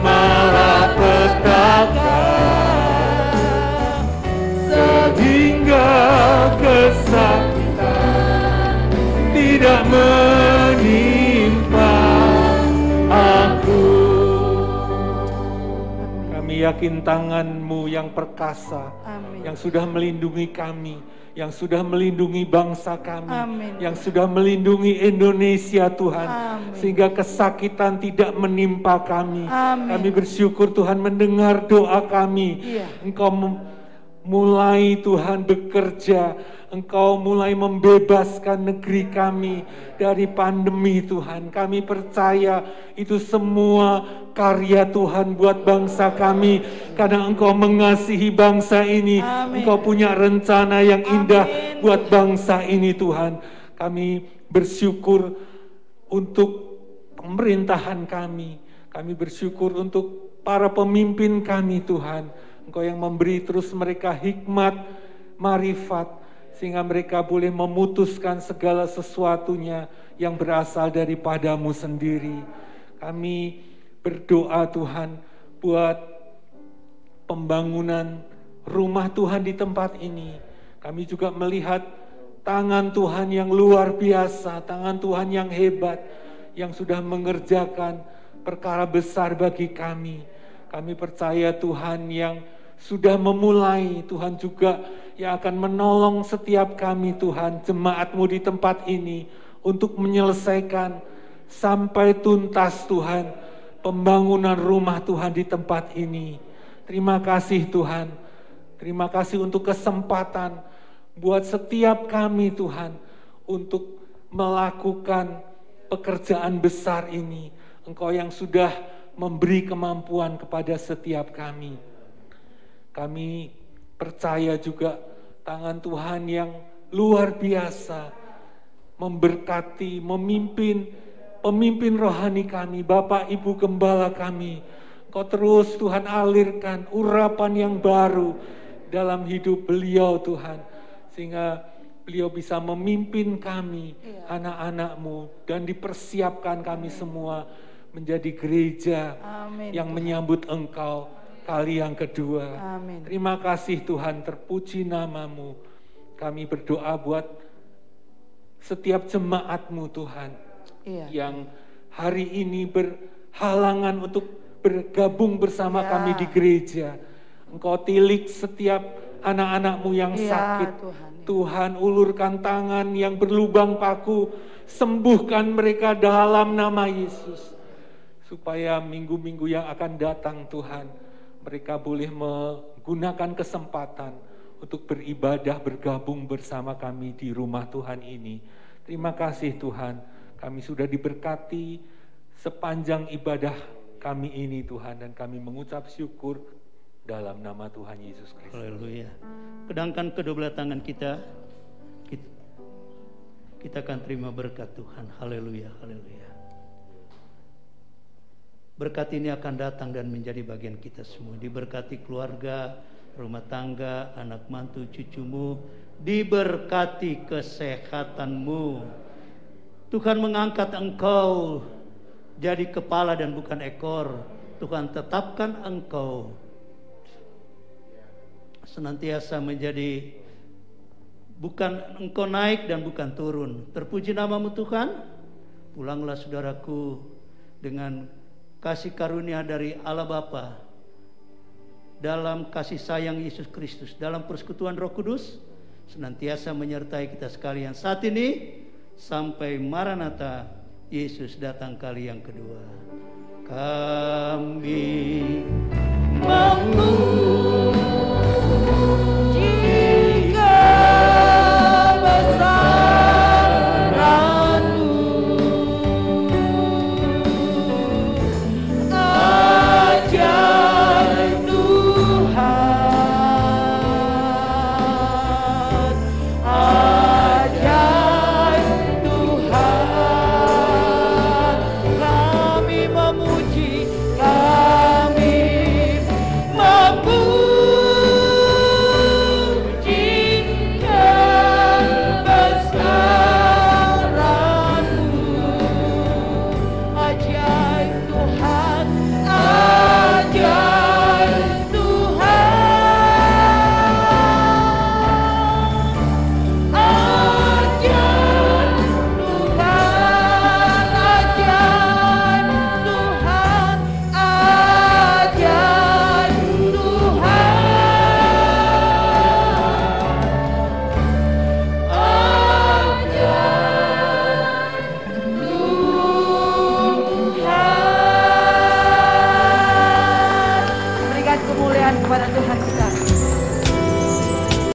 malapetaka sehingga kesakitan tidak menimpa aku. Kami yakin tangan-Mu yang perkasa, amin, yang sudah melindungi kami, yang sudah melindungi bangsa kami, amin, yang sudah melindungi Indonesia Tuhan, amin, sehingga kesakitan tidak menimpa kami. amin. Kami bersyukur Tuhan mendengar doa kami. Iya. Engkau mulai Tuhan bekerja, Engkau mulai membebaskan negeri kami dari pandemi Tuhan. Kami percaya itu semua karya Tuhan buat bangsa kami. Karena Engkau mengasihi bangsa ini. Amin. Engkau punya rencana yang indah Amin. buat bangsa ini Tuhan. Kami bersyukur untuk pemerintahan kami. Kami bersyukur untuk para pemimpin kami Tuhan. Engkau yang memberi terus mereka hikmat, marifat, sehingga mereka boleh memutuskan segala sesuatunya yang berasal daripada-Mu sendiri. Kami berdoa Tuhan buat pembangunan rumah Tuhan di tempat ini. Kami juga melihat tangan Tuhan yang luar biasa, tangan Tuhan yang hebat, yang sudah mengerjakan perkara besar bagi kami. Kami percaya Tuhan yang sudah memulai, Tuhan juga yang akan menolong setiap kami Tuhan, jemaat-Mu di tempat ini untuk menyelesaikan sampai tuntas Tuhan pembangunan rumah Tuhan di tempat ini. Terima kasih Tuhan, terima kasih untuk kesempatan buat setiap kami Tuhan untuk melakukan pekerjaan besar ini. Engkau yang sudah memberi kemampuan kepada setiap kami. Kami percaya juga tangan Tuhan yang luar biasa memberkati, memimpin pemimpin rohani kami, Bapak Ibu Gembala kami. Kau terus Tuhan alirkan urapan yang baru dalam hidup beliau Tuhan, sehingga beliau bisa memimpin kami, anak-anak-Mu, dan dipersiapkan kami semua menjadi gereja yang menyambut Engkau. kali yang kedua. Amin. Terima kasih Tuhan, terpuji nama-Mu. Kami berdoa buat setiap jemaat-Mu Tuhan, yang hari ini berhalangan untuk bergabung bersama kami di gereja. Engkau tilik setiap anak-anak-Mu yang sakit. Tuhan, ulurkan tangan yang berlubang paku, sembuhkan mereka dalam nama Yesus. Supaya minggu-minggu yang akan datang Tuhan, mereka boleh menggunakan kesempatan untuk beribadah, bergabung bersama kami di rumah Tuhan ini. Terima kasih Tuhan, kami sudah diberkati sepanjang ibadah kami ini Tuhan, dan kami mengucap syukur dalam nama Tuhan Yesus Kristus. Haleluya. Pedangkan kedua belah tangan kita akan terima berkat Tuhan. Haleluya, haleluya. Berkat ini akan datang dan menjadi bagian kita semua. Diberkati keluarga, rumah tangga, anak mantu, cucumu. Diberkati kesehatanmu. Tuhan mengangkat engkau jadi kepala dan bukan ekor. Tuhan tetapkan engkau senantiasa menjadi, bukan engkau naik dan bukan turun. Terpuji nama-Mu Tuhan. Pulanglah saudaraku dengan kasih karunia dari Allah Bapa, dalam kasih sayang Yesus Kristus, dalam persekutuan Roh Kudus, senantiasa menyertai kita sekalian saat ini sampai Maranatha, Yesus datang kali yang kedua. Kami mengucap